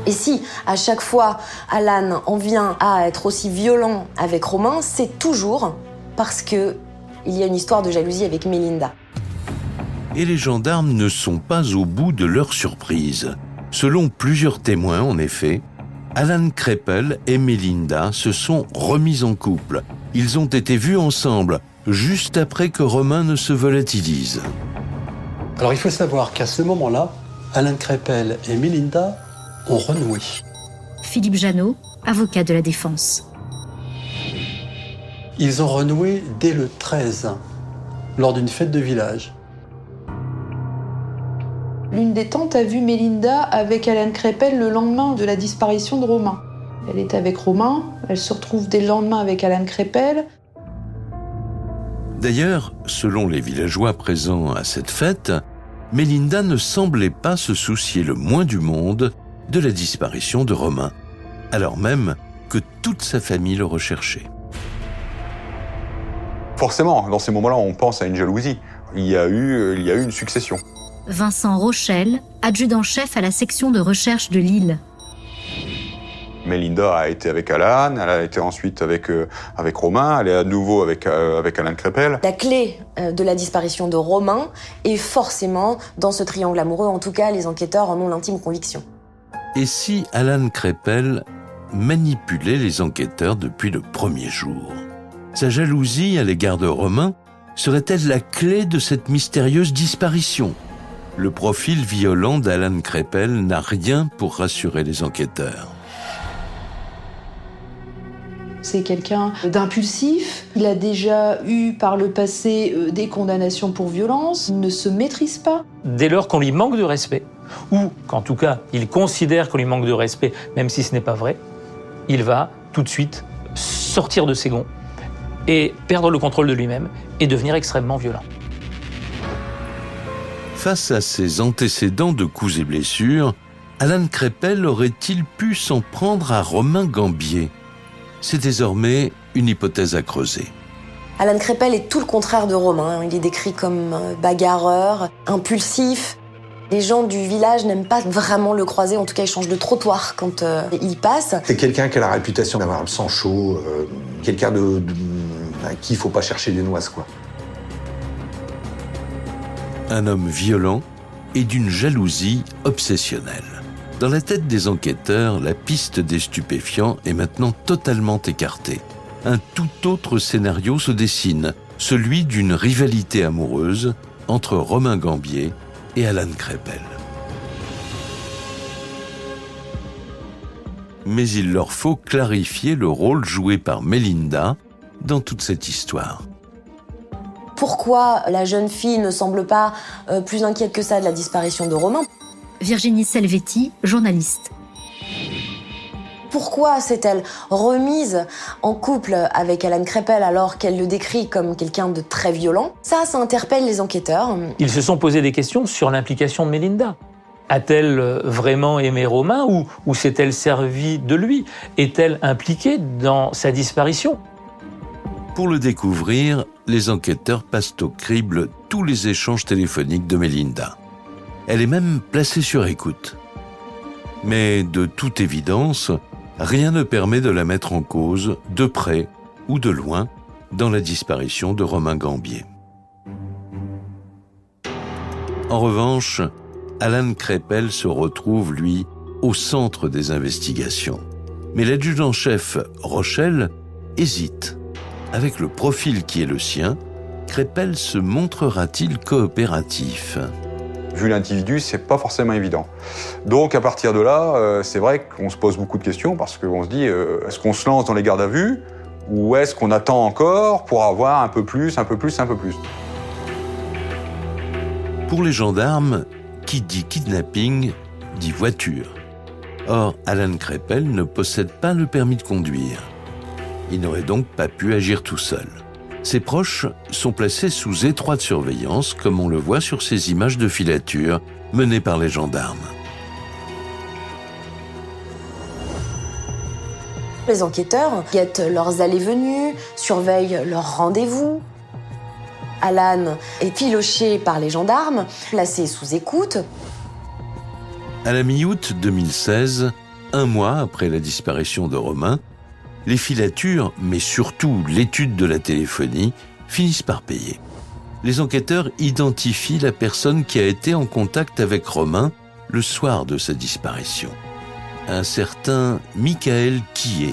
Speaker 4: Et si, à chaque fois, Alan en vient à être aussi violent avec Romain, c'est toujours parce qu'il y a une histoire de jalousie avec Mélinda.
Speaker 1: Et les gendarmes ne sont pas au bout de leur surprise. Selon plusieurs témoins, en effet, Alan Crépel et Mélinda se sont remis en couple. Ils ont été vus ensemble, juste après que Romain ne se volatilise.
Speaker 12: Alors il faut savoir qu'à ce moment-là, Alan Crépel et Mélinda ont renoué.
Speaker 3: Philippe Janot, avocat de la défense.
Speaker 12: Ils ont renoué dès le 13, lors d'une fête de village.
Speaker 6: L'une des tantes a vu Mélinda avec Alan Crépel le lendemain de la disparition de Romain. Elle est avec Romain, elle se retrouve dès le lendemain avec Alan Crépel.
Speaker 1: D'ailleurs, selon les villageois présents à cette fête, Mélinda ne semblait pas se soucier le moins du monde de la disparition de Romain, alors même que toute sa famille le recherchait.
Speaker 11: Forcément, dans ces moments-là, on pense à une jalousie. Il y a eu une succession.
Speaker 3: Vincent Rochelle, adjudant-chef à la section de recherche de Lille.
Speaker 11: Mélinda a été avec Alan, elle a été ensuite avec Romain, elle est à nouveau avec Alan Crépel.
Speaker 4: La clé de la disparition de Romain est forcément dans ce triangle amoureux. En tout cas, les enquêteurs en ont l'intime conviction.
Speaker 1: Et si Alan Crépel manipulait les enquêteurs depuis le premier jour ? Sa jalousie à l'égard de Romain serait-elle la clé de cette mystérieuse disparition ? Le profil violent d'Alan Crépel n'a rien pour rassurer les enquêteurs.
Speaker 6: C'est quelqu'un d'impulsif. Il a déjà eu par le passé des condamnations pour violence. Il ne se maîtrise pas.
Speaker 5: Dès lors qu'on lui manque de respect, ou qu'en tout cas il considère qu'on lui manque de respect, même si ce n'est pas vrai, il va tout de suite sortir de ses gonds et perdre le contrôle de lui-même et devenir extrêmement violent.
Speaker 1: Face à ses antécédents de coups et blessures, Alan Crépel aurait-il pu s'en prendre à Romain Gambier? C'est désormais une hypothèse à creuser.
Speaker 4: Alan Crépel est tout le contraire de Romain. Il est décrit comme bagarreur, impulsif. Les gens du village n'aiment pas vraiment le croiser. En tout cas, il change de trottoir quand il passe.
Speaker 9: C'est quelqu'un qui a la réputation d'avoir le sang chaud, quelqu'un à qui il faut pas chercher des noises, quoi.
Speaker 1: Un homme violent et d'une jalousie obsessionnelle. Dans la tête des enquêteurs, la piste des stupéfiants est maintenant totalement écartée. Un tout autre scénario se dessine, celui d'une rivalité amoureuse entre Romain Gambier et Alan Crépel. Mais il leur faut clarifier le rôle joué par Mélinda dans toute cette histoire.
Speaker 4: Pourquoi la jeune fille ne semble pas plus inquiète que ça de la disparition de Romain?
Speaker 3: Virginie Selvetti, journaliste.
Speaker 4: Pourquoi s'est-elle remise en couple avec Alan Crépel alors qu'elle le décrit comme quelqu'un de très violent? Ça interpelle les enquêteurs.
Speaker 5: Ils se sont posé des questions sur l'implication de Mélinda. A-t-elle vraiment aimé Romain ou s'est-elle servie de lui? Est-elle impliquée dans sa disparition?
Speaker 1: Pour le découvrir, les enquêteurs passent au crible tous les échanges téléphoniques de Mélinda. Elle est même placée sur écoute. Mais de toute évidence, rien ne permet de la mettre en cause, de près ou de loin, dans la disparition de Romain Gambier. En revanche, Alan Crépel se retrouve, lui, au centre des investigations. Mais l'adjudant-chef Rochelle hésite. Avec le profil qui est le sien, Crépel se montrera-t-il coopératif ?
Speaker 11: Vu l'individu, c'est pas forcément évident. Donc à partir de là, c'est vrai qu'on se pose beaucoup de questions parce qu'on se dit, est-ce qu'on se lance dans les gardes à vue ou est-ce qu'on attend encore pour avoir un peu plus?
Speaker 1: Pour les gendarmes, qui dit kidnapping dit voiture. Or, Alan Crépel ne possède pas le permis de conduire. Il n'aurait donc pas pu agir tout seul. Ses proches sont placés sous étroite surveillance, comme on le voit sur ces images de filature menées par les gendarmes.
Speaker 4: Les enquêteurs guettent leurs allées-venues, surveillent leurs rendez-vous. Alan est filoché par les gendarmes, placé sous écoute.
Speaker 1: À la mi-août 2016, un mois après la disparition de Romain, les filatures, mais surtout l'étude de la téléphonie, finissent par payer. Les enquêteurs identifient la personne qui a été en contact avec Romain le soir de sa disparition. Un certain Michael Quillet.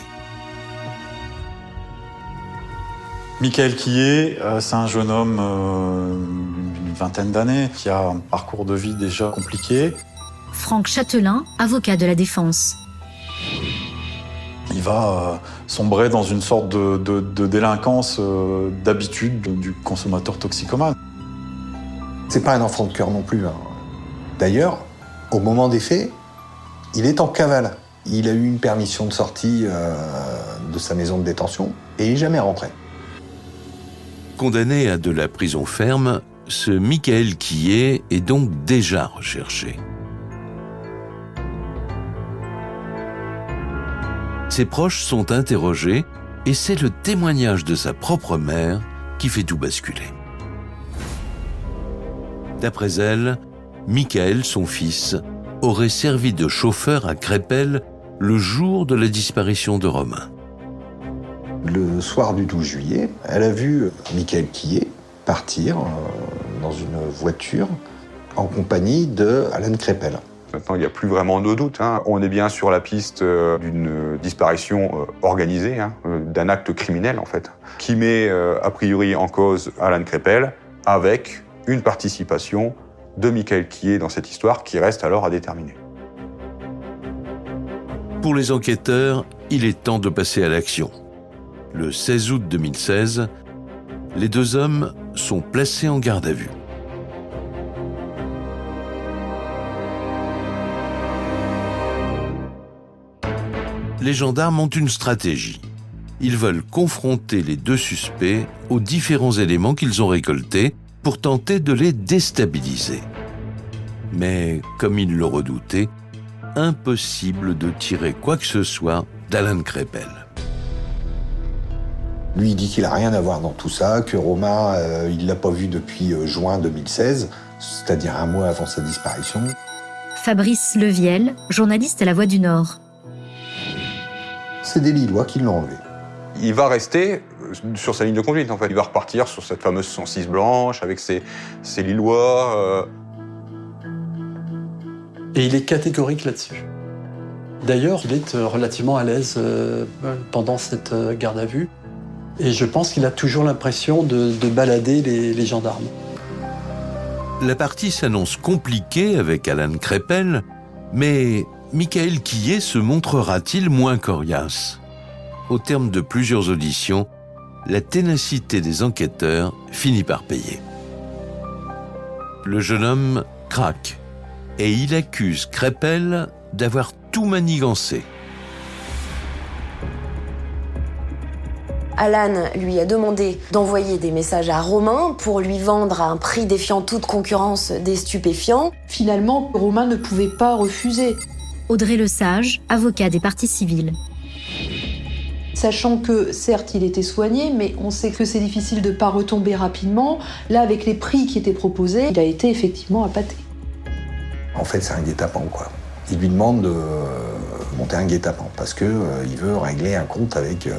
Speaker 2: Michael Quillet, c'est un jeune homme d'une vingtaine d'années qui a un parcours de vie déjà compliqué.
Speaker 3: Franck Châtelain, avocat de la défense.
Speaker 2: Il va sombrer dans une sorte de délinquance d'habitude du consommateur toxicomane.
Speaker 9: C'est pas un enfant de cœur non plus. D'ailleurs, au moment des faits, il est en cavale. Il a eu une permission de sortie de sa maison de détention et il n'est jamais rentré.
Speaker 1: Condamné à de la prison ferme, ce Michael Quillet est donc déjà recherché. Ses proches sont interrogés et c'est le témoignage de sa propre mère qui fait tout basculer. D'après elle, Michael, son fils, aurait servi de chauffeur à Crépel le jour de la disparition de Romain.
Speaker 9: Le soir du 12 juillet, elle a vu Michael Quillet partir dans une voiture en compagnie de Alan Crépel.
Speaker 11: Maintenant, il n'y a plus vraiment de doute. On est bien sur la piste d'une disparition organisée, d'un acte criminel en fait, qui met a priori en cause Alan Crépel avec une participation de Michael Quillet dans cette histoire qui reste alors à déterminer.
Speaker 1: Pour les enquêteurs, il est temps de passer à l'action. Le 16 août 2016, les deux hommes sont placés en garde à vue. Les gendarmes ont une stratégie. Ils veulent confronter les deux suspects aux différents éléments qu'ils ont récoltés pour tenter de les déstabiliser. Mais, comme il le redoutait, impossible de tirer quoi que ce soit d'Alan Crépel.
Speaker 9: Lui, il dit qu'il n'a rien à voir dans tout ça, que Romain, il ne l'a pas vu depuis juin 2016, c'est-à-dire un mois avant sa disparition.
Speaker 3: Fabrice Leviel, journaliste à La Voix du Nord.
Speaker 9: C'est des Lillois qui l'ont enlevé.
Speaker 11: Il va rester sur sa ligne de conduite, en fait. Il va repartir sur cette fameuse 106 blanche, avec ses Lillois.
Speaker 12: Et il est catégorique là-dessus. D'ailleurs, il est relativement à l'aise pendant cette garde à vue. Et je pense qu'il a toujours l'impression de balader les gendarmes.
Speaker 1: La partie s'annonce compliquée avec Alan Crépel, mais Michael Quillet se montrera-t-il moins coriace ? Au terme de plusieurs auditions, la ténacité des enquêteurs finit par payer. Le jeune homme craque et il accuse Crépel d'avoir tout manigancé.
Speaker 4: Alan lui a demandé d'envoyer des messages à Romain pour lui vendre à un prix défiant toute concurrence des stupéfiants.
Speaker 6: Finalement, Romain ne pouvait pas refuser.
Speaker 3: Audrey Lesage, avocat des parties civiles.
Speaker 6: Sachant que, certes, il était soigné, mais on sait que c'est difficile de ne pas retomber rapidement. Là, avec les prix qui étaient proposés, il a été effectivement appâté.
Speaker 9: En fait, c'est un guet-apens, quoi. Il lui demande de monter un guet-apens parce qu'il veut régler un compte avec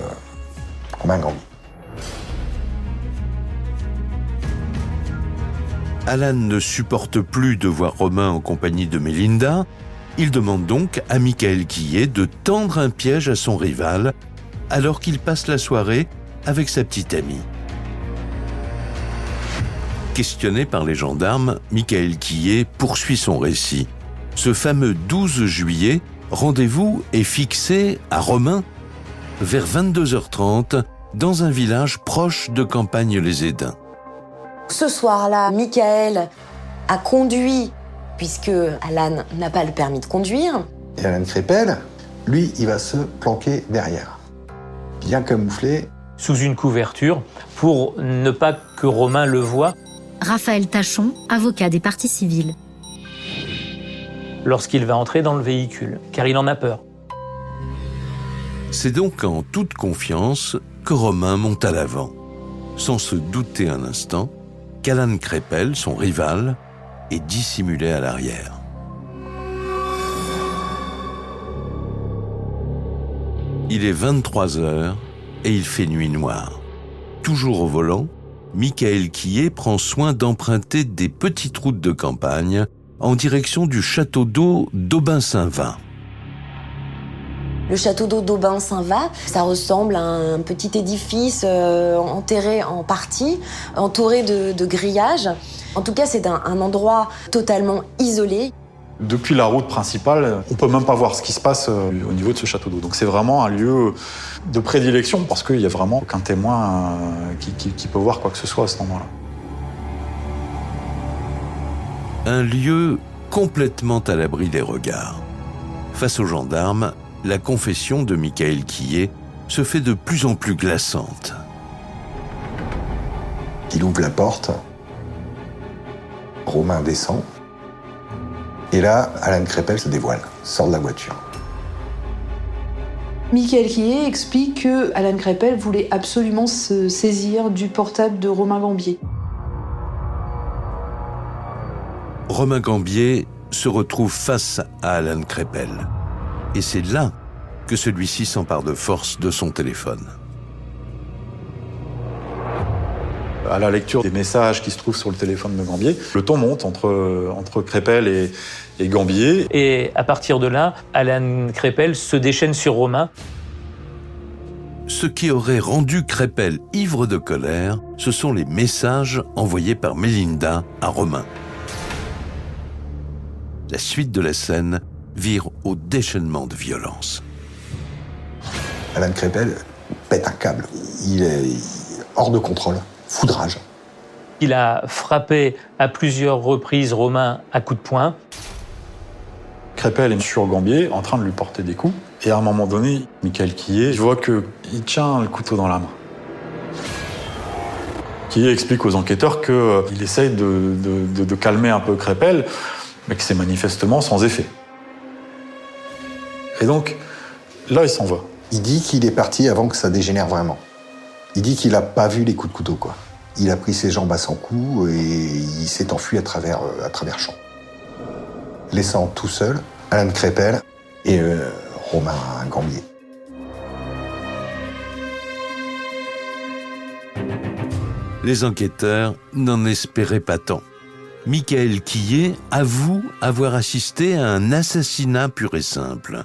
Speaker 9: Romain Gambier.
Speaker 1: Alan ne supporte plus de voir Romain en compagnie de Mélinda. Il demande donc à Michael Quillet de tendre un piège à son rival alors qu'il passe la soirée avec sa petite amie. Questionné par les gendarmes, Michael Quillet poursuit son récit. Ce fameux 12 juillet, rendez-vous est fixé à Romain vers 22h30 dans un village proche de Campagne-les-Édins.
Speaker 4: Ce soir-là, Michael a conduit, puisque Alan n'a pas le permis de conduire.
Speaker 9: Et Alan Crépel, lui, il va se planquer derrière, bien camouflé.
Speaker 5: Sous une couverture, pour ne pas que Romain le voie.
Speaker 3: Raphaël Tachon, avocat des parties civiles.
Speaker 5: Lorsqu'il va entrer dans le véhicule, car il en a peur.
Speaker 1: C'est donc en toute confiance que Romain monte à l'avant, sans se douter un instant qu'Alan Crépel, son rival, est dissimulé à l'arrière. Il est 23h et il fait nuit noire. Toujours au volant, Michael Quillet prend soin d'emprunter des petites routes de campagne en direction du château d'eau d'Aubin-Saint-Vin.
Speaker 4: Le château d'eau d'Aubin-Saint-Vin, ça ressemble à un petit édifice enterré en partie, entouré de grillages. En tout cas, c'est un endroit totalement isolé.
Speaker 2: Depuis la route principale, on peut même pas voir ce qui se passe au niveau de ce château d'eau. Donc c'est vraiment un lieu de prédilection parce qu'il y a vraiment aucun témoin qui peut voir quoi que ce soit à ce moment-là.
Speaker 1: Un lieu complètement à l'abri des regards. Face aux gendarmes, la confession de Michael Quillet se fait de plus en plus glaçante.
Speaker 9: Il ouvre la porte, Romain descend, et là, Alan Crépel se dévoile, sort de la voiture.
Speaker 6: Michael Quillet explique que Alan Crépel voulait absolument se saisir du portable de Romain Gambier.
Speaker 1: Romain Gambier se retrouve face à Alan Crépel. Et c'est là que celui-ci s'empare de force de son téléphone.
Speaker 2: À la lecture des messages qui se trouvent sur le téléphone de Gambier, le ton monte entre Crépel et Gambier.
Speaker 5: Et à partir de là, Alan Crépel se déchaîne sur Romain.
Speaker 1: Ce qui aurait rendu Crépel ivre de colère, ce sont les messages envoyés par Mélinda à Romain. La suite de la scène vire au déchaînement de violence.
Speaker 9: Alan Crépel pète un câble. Il est hors de contrôle. Foudrage.
Speaker 5: Il a frappé à plusieurs reprises Romain à coups de poing.
Speaker 2: Crépel est sur Gambier, en train de lui porter des coups. Et à un moment donné, Michael Quillet, je vois qu'il tient le couteau dans la main. Quillet explique aux enquêteurs qu'il essaye de calmer un peu Crépel, mais que c'est manifestement sans effet. Et donc, là, il s'en va.
Speaker 9: Il dit qu'il est parti avant que ça dégénère vraiment. Il dit qu'il n'a pas vu les coups de couteau, quoi. Il a pris ses jambes à son cou et il s'est enfui à travers champs. Laissant tout seul Alan Crépel et Romain Gambier.
Speaker 1: Les enquêteurs n'en espéraient pas tant. Michael Quillet avoue avoir assisté à un assassinat pur et simple,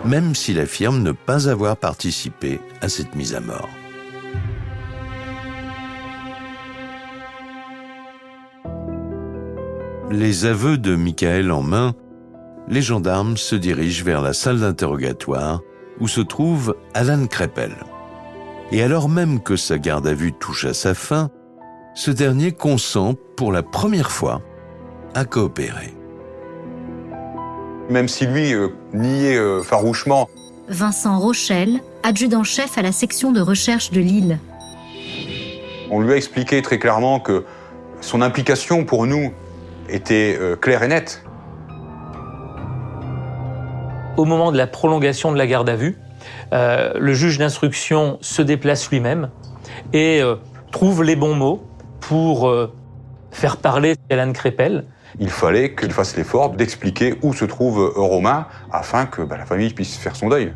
Speaker 1: même s'il affirme ne pas avoir participé à cette mise à mort. Les aveux de Michael en main, les gendarmes se dirigent vers la salle d'interrogatoire où se trouve Alan Crépel. Et alors même que sa garde à vue touche à sa fin, ce dernier consent pour la première fois à coopérer.
Speaker 11: Même si lui niait farouchement.
Speaker 3: Vincent Rochel, adjudant-chef à la section de recherche de Lille.
Speaker 11: On lui a expliqué très clairement que son implication pour nous était claire et nette.
Speaker 5: Au moment de la prolongation de la garde à vue, le juge d'instruction se déplace lui-même et trouve les bons mots pour faire parler Alan Crépel.
Speaker 11: Il fallait qu'il fasse l'effort d'expliquer où se trouve Romain afin que la famille puisse faire son deuil.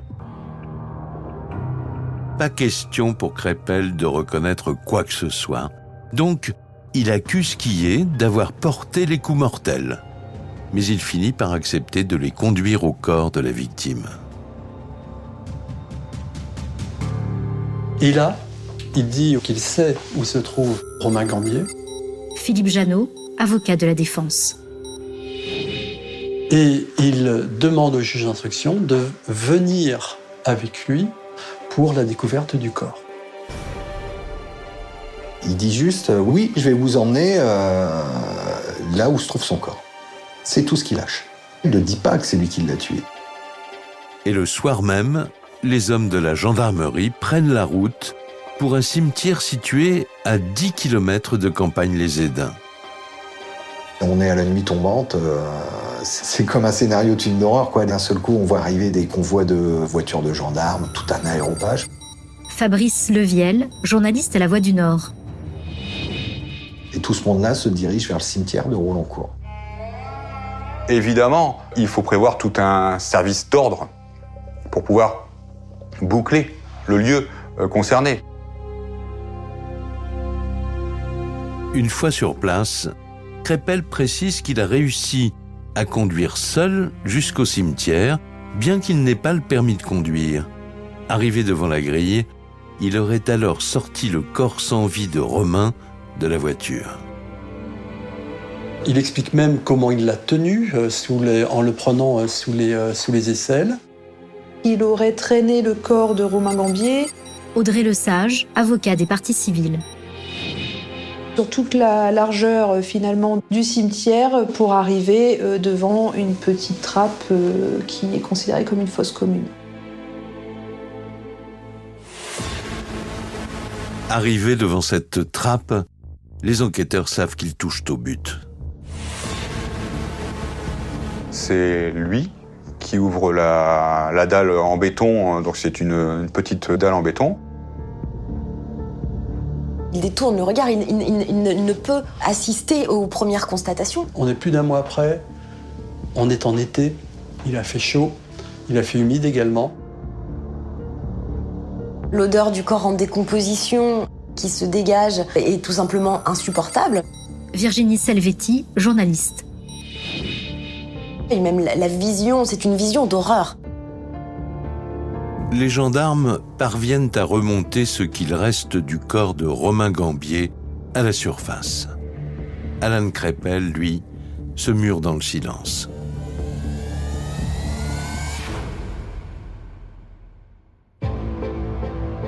Speaker 1: Pas question pour Crépel de reconnaître quoi que ce soit. Donc, il accuse Quillet d'avoir porté les coups mortels. Mais il finit par accepter de les conduire au corps de la victime.
Speaker 12: Et là, il dit qu'il sait où se trouve Romain Gambier.
Speaker 3: Philippe Janot, avocat de la défense.
Speaker 12: Et il demande au juge d'instruction de venir avec lui pour la découverte du corps.
Speaker 9: Il dit juste « Oui, je vais vous emmener là où se trouve son corps ». C'est tout ce qu'il lâche. Il ne dit pas que c'est lui qui l'a tué.
Speaker 1: Et le soir même, les hommes de la gendarmerie prennent la route pour un cimetière situé à 10 km de Campagne-les-Édins.
Speaker 9: On est à la nuit tombante, c'est comme un scénario de film d'horreur, quoi. D'un seul coup, on voit arriver des convois de voitures de gendarmes, tout un aéropage.
Speaker 3: Fabrice Leviel, journaliste à La Voix du Nord.
Speaker 9: Et tout ce monde-là se dirige vers le cimetière de Rouloncourt.
Speaker 11: Évidemment, il faut prévoir tout un service d'ordre pour pouvoir boucler le lieu concerné.
Speaker 1: Une fois sur place, Crépel précise qu'il a réussi à conduire seul jusqu'au cimetière, bien qu'il n'ait pas le permis de conduire. Arrivé devant la grille, il aurait alors sorti le corps sans vie de Romain de la voiture.
Speaker 12: Il explique même comment il l'a tenu en le prenant sous les aisselles.
Speaker 6: Il aurait traîné le corps de Romain Gambier.
Speaker 3: Audrey Lesage, avocat des parties civiles.
Speaker 6: Sur toute la largeur finalement du cimetière pour arriver devant une petite trappe qui est considérée comme une fosse commune.
Speaker 1: Arrivés devant cette trappe, les enquêteurs savent qu'ils touchent au but.
Speaker 11: C'est lui qui ouvre la dalle en béton, donc c'est une petite dalle en béton.
Speaker 4: Il détourne le regard, il ne peut assister aux premières constatations.
Speaker 12: On est plus d'un mois après, on est en été, il a fait chaud, il a fait humide également.
Speaker 4: L'odeur du corps en décomposition qui se dégage est tout simplement insupportable.
Speaker 3: Virginie Selvetti, journaliste.
Speaker 4: Et même la vision, c'est une vision d'horreur.
Speaker 1: Les gendarmes parviennent à remonter ce qu'il reste du corps de Romain Gambier à la surface. Alan Crépel, lui, se mure dans le silence.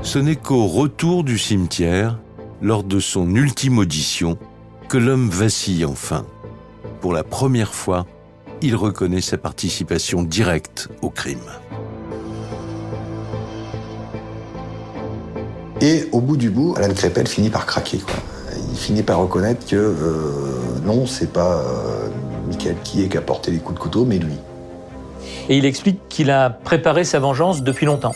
Speaker 1: Ce n'est qu'au retour du cimetière, lors de son ultime audition, que l'homme vacille enfin. Pour la première fois, il reconnaît sa participation directe au crime.
Speaker 9: Et au bout du bout, Alan Crépel finit par craquer, quoi. Il finit par reconnaître que non, c'est pas Michael Quillet qui a porté les coups de couteau, mais lui.
Speaker 5: Et il explique qu'il a préparé sa vengeance depuis longtemps.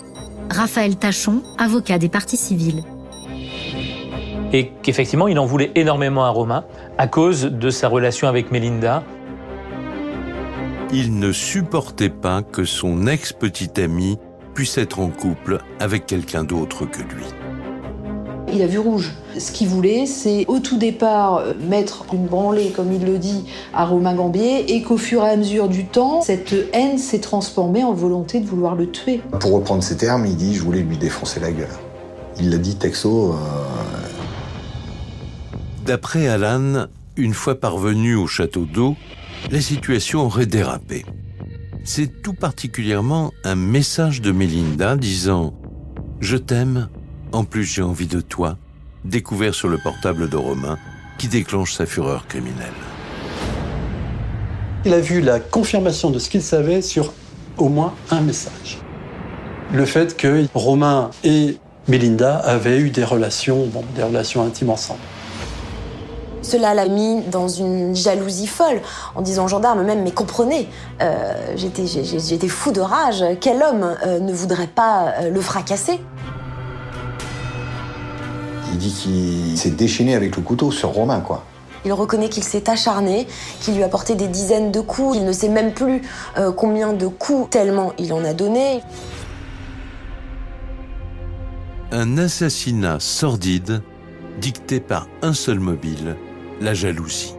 Speaker 3: Raphaël Tachon, avocat des parties civiles.
Speaker 5: Et qu'effectivement, il en voulait énormément à Romain à cause de sa relation avec Mélinda.
Speaker 1: Il ne supportait pas que son ex-petite amie puisse être en couple avec quelqu'un d'autre que lui.
Speaker 6: Il a vu rouge. Ce qu'il voulait, c'est au tout départ mettre une branlée, comme il le dit, à Romain Gambier, et qu'au fur et à mesure du temps, cette haine s'est transformée en volonté de vouloir le tuer.
Speaker 9: Pour reprendre ses termes, il dit « je voulais lui défoncer la gueule ». Il l'a dit texto.
Speaker 1: D'après Alan, une fois parvenu au château d'eau, la situation aurait dérapé. C'est tout particulièrement un message de Mélinda disant « Je t'aime, en plus j'ai envie de toi », découvert sur le portable de Romain, qui déclenche sa fureur criminelle.
Speaker 12: Il a vu la confirmation de ce qu'il savait sur au moins un message. Le fait que Romain et Mélinda avaient eu des relations intimes ensemble.
Speaker 4: Cela l'a mis dans une jalousie folle, en disant aux gendarmes même, mais comprenez, j'étais fou de rage, quel homme ne voudrait pas le fracasser ?
Speaker 9: Il dit qu'il s'est déchaîné avec le couteau sur Romain, quoi.
Speaker 4: Il reconnaît qu'il s'est acharné, qu'il lui a porté des dizaines de coups, il ne sait même plus combien de coups, tellement il en a donné.
Speaker 1: Un assassinat sordide, dicté par un seul mobile, la jalousie.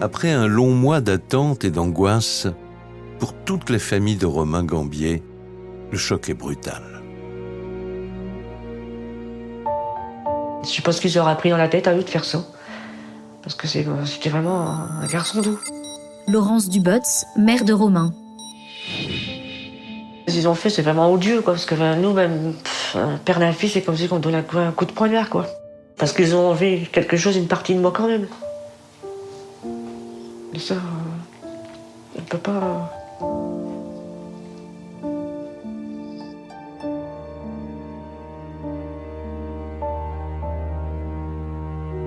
Speaker 1: Après un long mois d'attente et d'angoisse, pour toute la famille de Romain Gambier, le choc est brutal.
Speaker 7: Je sais pas ce qu'ils auraient pris dans la tête à eux de faire ça. Parce que c'était vraiment un garçon doux.
Speaker 3: Laurence Dubotz, mère de Romain.
Speaker 7: Ce qu'ils ont fait, c'est vraiment odieux, quoi. Parce que nous, même, un père d'un fils, c'est comme si on donnait un coup de poignard, quoi. Parce qu'ils ont enlevé quelque chose, une partie de moi quand même. Et ça, on peut pas...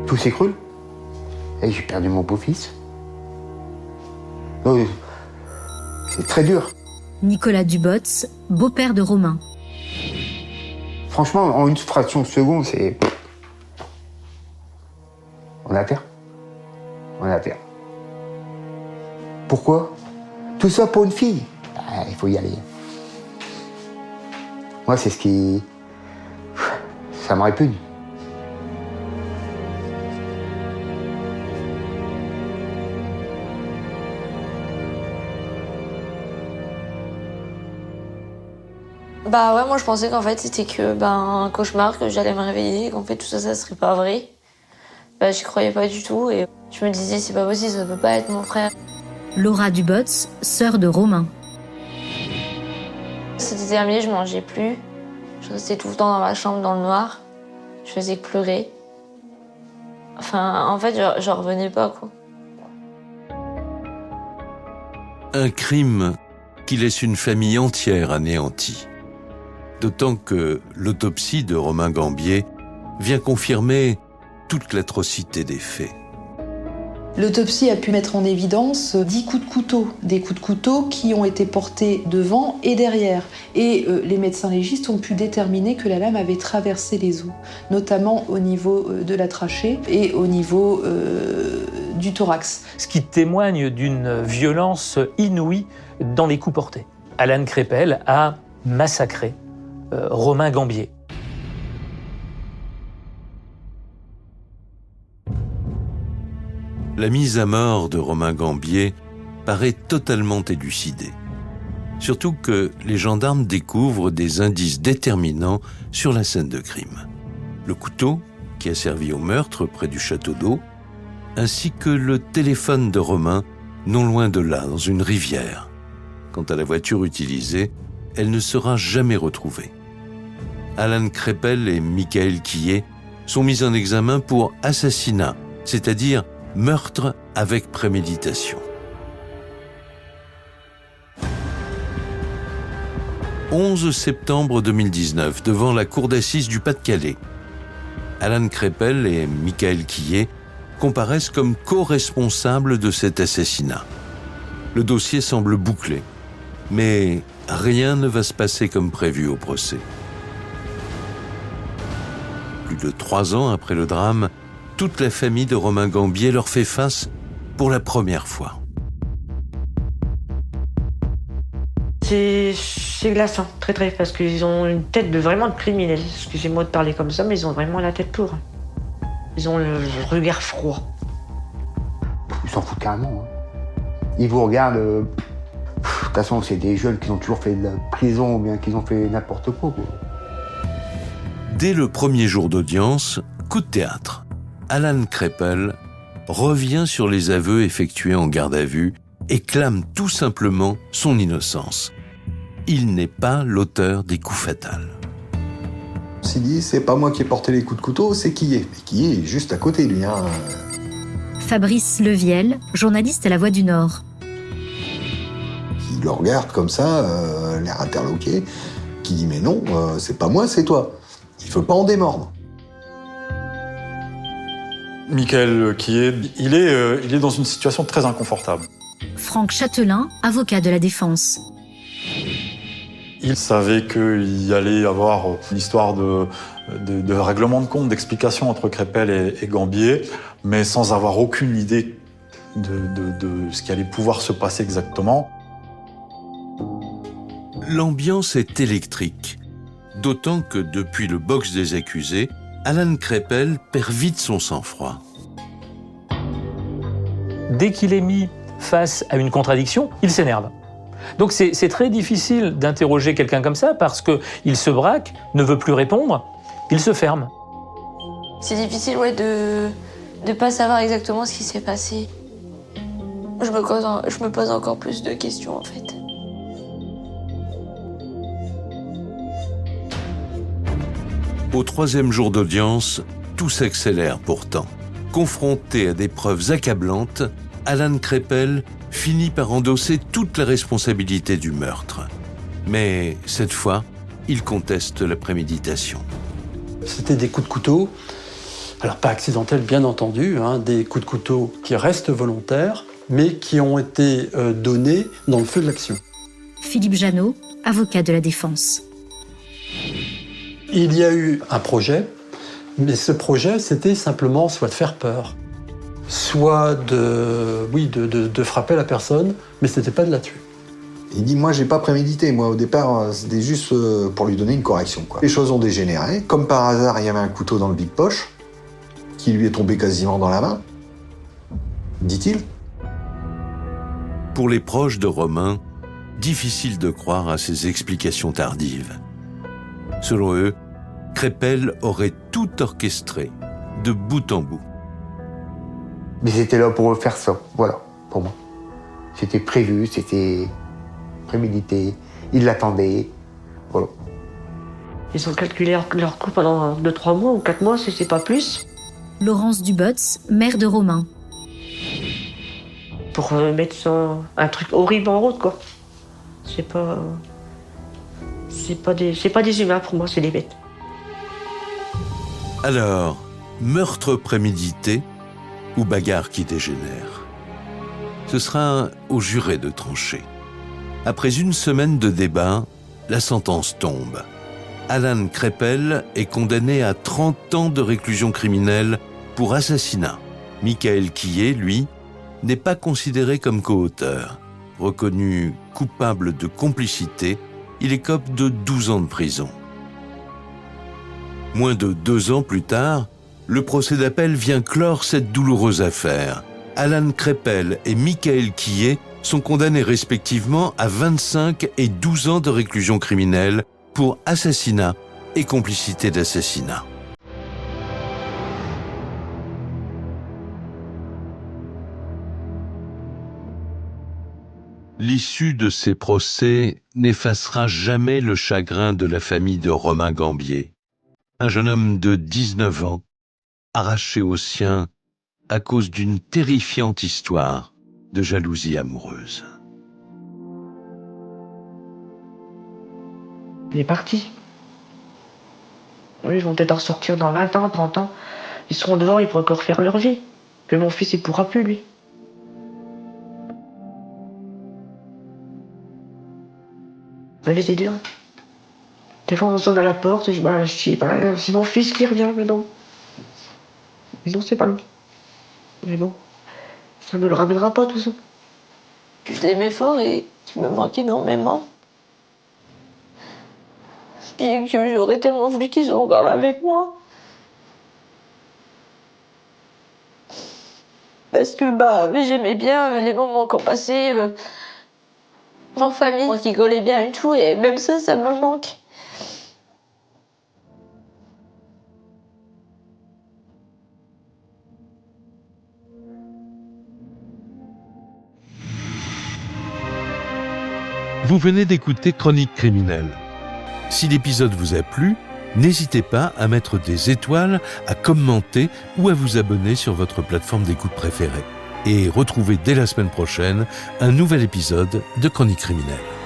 Speaker 10: Tout s'écroule. Et j'ai perdu mon beau-fils. C'est très dur.
Speaker 3: Nicolas Dubotz, beau-père de Romain.
Speaker 10: Franchement, en une fraction de seconde, c'est... On est à terre. On est à terre. Pourquoi? Tout ça pour une fille. Il faut y aller. Moi, c'est ce qui... Ça me répugne.
Speaker 8: Bah ouais, moi je pensais qu'en fait c'était que un cauchemar, que j'allais me réveiller, qu'en fait tout ça, ça serait pas vrai. Bah j'y croyais pas du tout et je me disais c'est pas possible, ça peut pas être mon frère.
Speaker 3: Laura Dubotz, sœur de Romain.
Speaker 8: C'était terminé, je mangeais plus. Je restais tout le temps dans ma chambre dans le noir. Je faisais que pleurer. Enfin, en fait, j'en revenais pas, quoi.
Speaker 1: Un crime qui laisse une famille entière anéantie. D'autant que l'autopsie de Romain Gambier vient confirmer toute l'atrocité des faits.
Speaker 6: L'autopsie a pu mettre en évidence 10 coups de couteau, des coups de couteau qui ont été portés devant et derrière. Et les médecins légistes ont pu déterminer que la lame avait traversé les os, notamment au niveau de la trachée et au niveau du thorax.
Speaker 5: Ce qui témoigne d'une violence inouïe dans les coups portés. Alan Crépel a massacré Romain Gambier.
Speaker 1: La mise à mort de Romain Gambier paraît totalement élucidée. Surtout que les gendarmes découvrent des indices déterminants sur la scène de crime. Le couteau, qui a servi au meurtre près du château d'eau, ainsi que le téléphone de Romain, non loin de là, dans une rivière. Quant à la voiture utilisée, elle ne sera jamais retrouvée. Alan Crépel et Michael Quillet sont mis en examen pour assassinat, c'est-à-dire meurtre avec préméditation. 11 septembre 2019, devant la cour d'assises du Pas-de-Calais. Alan Crépel et Michael Quillet comparaissent comme co-responsables de cet assassinat. Le dossier semble bouclé, mais rien ne va se passer comme prévu au procès. Plus de 3 ans après le drame, toute la famille de Romain Gambier leur fait face pour la première fois.
Speaker 7: C'est glaçant, très très, parce qu'ils ont une tête vraiment de criminels. Excusez-moi de parler comme ça, mais ils ont vraiment la tête pour. Ils ont le regard froid.
Speaker 10: Ils s'en foutent carrément. Ils vous regardent. De toute façon, c'est des jeunes qui ont toujours fait de la prison ou bien qui ont fait n'importe quoi.
Speaker 1: Dès le premier jour d'audience, coup de théâtre. Alan Kreppel revient sur les aveux effectués en garde à vue et clame tout simplement son innocence. Il n'est pas l'auteur des coups fatals.
Speaker 9: On s'est dit, c'est pas moi qui ai porté les coups de couteau, c'est qui est. Mais qui est juste à côté, lui.
Speaker 3: Fabrice Leviel, journaliste à La Voix du Nord.
Speaker 9: Il le regarde comme ça, l'air interloqué, qui dit, mais non, c'est pas moi, c'est toi. Il veut pas en démordre.
Speaker 2: Michael Quillet, il est dans une situation très inconfortable.
Speaker 3: Franck Châtelain, avocat de la défense.
Speaker 2: Il savait qu'il allait y avoir une histoire de règlement de compte, d'explication entre Kreppel et Gambier, mais sans avoir aucune idée de ce qui allait pouvoir se passer exactement.
Speaker 1: L'ambiance est électrique, d'autant que depuis le box des accusés, Alan Kreppel perd vite son sang-froid.
Speaker 5: Dès qu'il est mis face à une contradiction, il s'énerve. Donc c'est très difficile d'interroger quelqu'un comme ça parce qu'il se braque, ne veut plus répondre, il se ferme.
Speaker 8: C'est difficile de ne pas savoir exactement ce qui s'est passé. Je me pose encore plus de questions en fait.
Speaker 1: Au 3e jour d'audience, tout s'accélère pourtant. Confronté à des preuves accablantes, Alan Kreppel finit par endosser toute la responsabilité du meurtre. Mais cette fois, il conteste la préméditation.
Speaker 12: C'était des coups de couteau, alors pas accidentels bien entendu, des coups de couteau qui restent volontaires, mais qui ont été donnés dans le feu de l'action.
Speaker 3: Philippe Janot, avocat de la défense.
Speaker 12: Il y a eu un projet, mais ce projet, c'était simplement soit de faire peur, soit de frapper la personne, mais c'était pas de la tuer.
Speaker 9: Il dit, moi, j'ai pas prémédité. Moi, au départ, c'était juste pour lui donner une correction, quoi. Les choses ont dégénéré. Comme par hasard, il y avait un couteau dans le big poche, qui lui est tombé quasiment dans la main, dit-il.
Speaker 1: Pour les proches de Romain, difficile de croire à ces explications tardives. Selon eux, Kreppel aurait tout orchestré, de bout en bout.
Speaker 10: Mais c'était là pour faire ça, voilà, pour moi. C'était prévu, c'était prémédité, ils l'attendaient, voilà.
Speaker 7: Ils ont calculé leur coup pendant 2-3 mois ou 4 mois, si c'est pas plus.
Speaker 3: Laurence Dubotz, mère de Romain.
Speaker 7: Pour mettre un truc horrible en route, quoi. C'est pas des humains pour moi, c'est des bêtes.
Speaker 1: Alors, meurtre prémédité ou bagarre qui dégénère? Ce sera aux jurés de trancher. Après une semaine de débat, la sentence tombe. Alan Kreppel est condamné à 30 ans de réclusion criminelle pour assassinat. Michael Quillet, lui, n'est pas considéré comme coauteur. Reconnu coupable de complicité, il écope de 12 ans de prison. Moins de 2 ans plus tard, le procès d'appel vient clore cette douloureuse affaire. Alan Kreppel et Michael Quillet sont condamnés respectivement à 25 et 12 ans de réclusion criminelle pour assassinat et complicité d'assassinat. L'issue de ces procès n'effacera jamais le chagrin de la famille de Romain Gambier. Un jeune homme de 19 ans, arraché aux siens à cause d'une terrifiante histoire de jalousie amoureuse.
Speaker 7: Il est parti. Oui, ils vont peut-être en sortir dans 20 ans, 30 ans. Ils seront dehors, ils pourront encore faire leur vie. Que mon fils, il pourra plus, lui. Elle était dure. Des fois, on sonne à la porte, je dis, c'est mon fils qui revient, mais non. Mais non, c'est pas lui. Mais bon, ça me le ramènera pas, tout ça.
Speaker 8: Je l'aimais fort et il me manque énormément. Et que j'aurais tellement voulu qu'ils soient encore là avec moi. Parce que j'aimais bien les moments qu'on passait en famille. On rigolait bien et tout, et même ça me manque.
Speaker 1: Vous venez d'écouter Chronique criminelle. Si l'épisode vous a plu, n'hésitez pas à mettre des étoiles, à commenter ou à vous abonner sur votre plateforme d'écoute préférée. Et retrouvez dès la semaine prochaine un nouvel épisode de Chronique criminelle.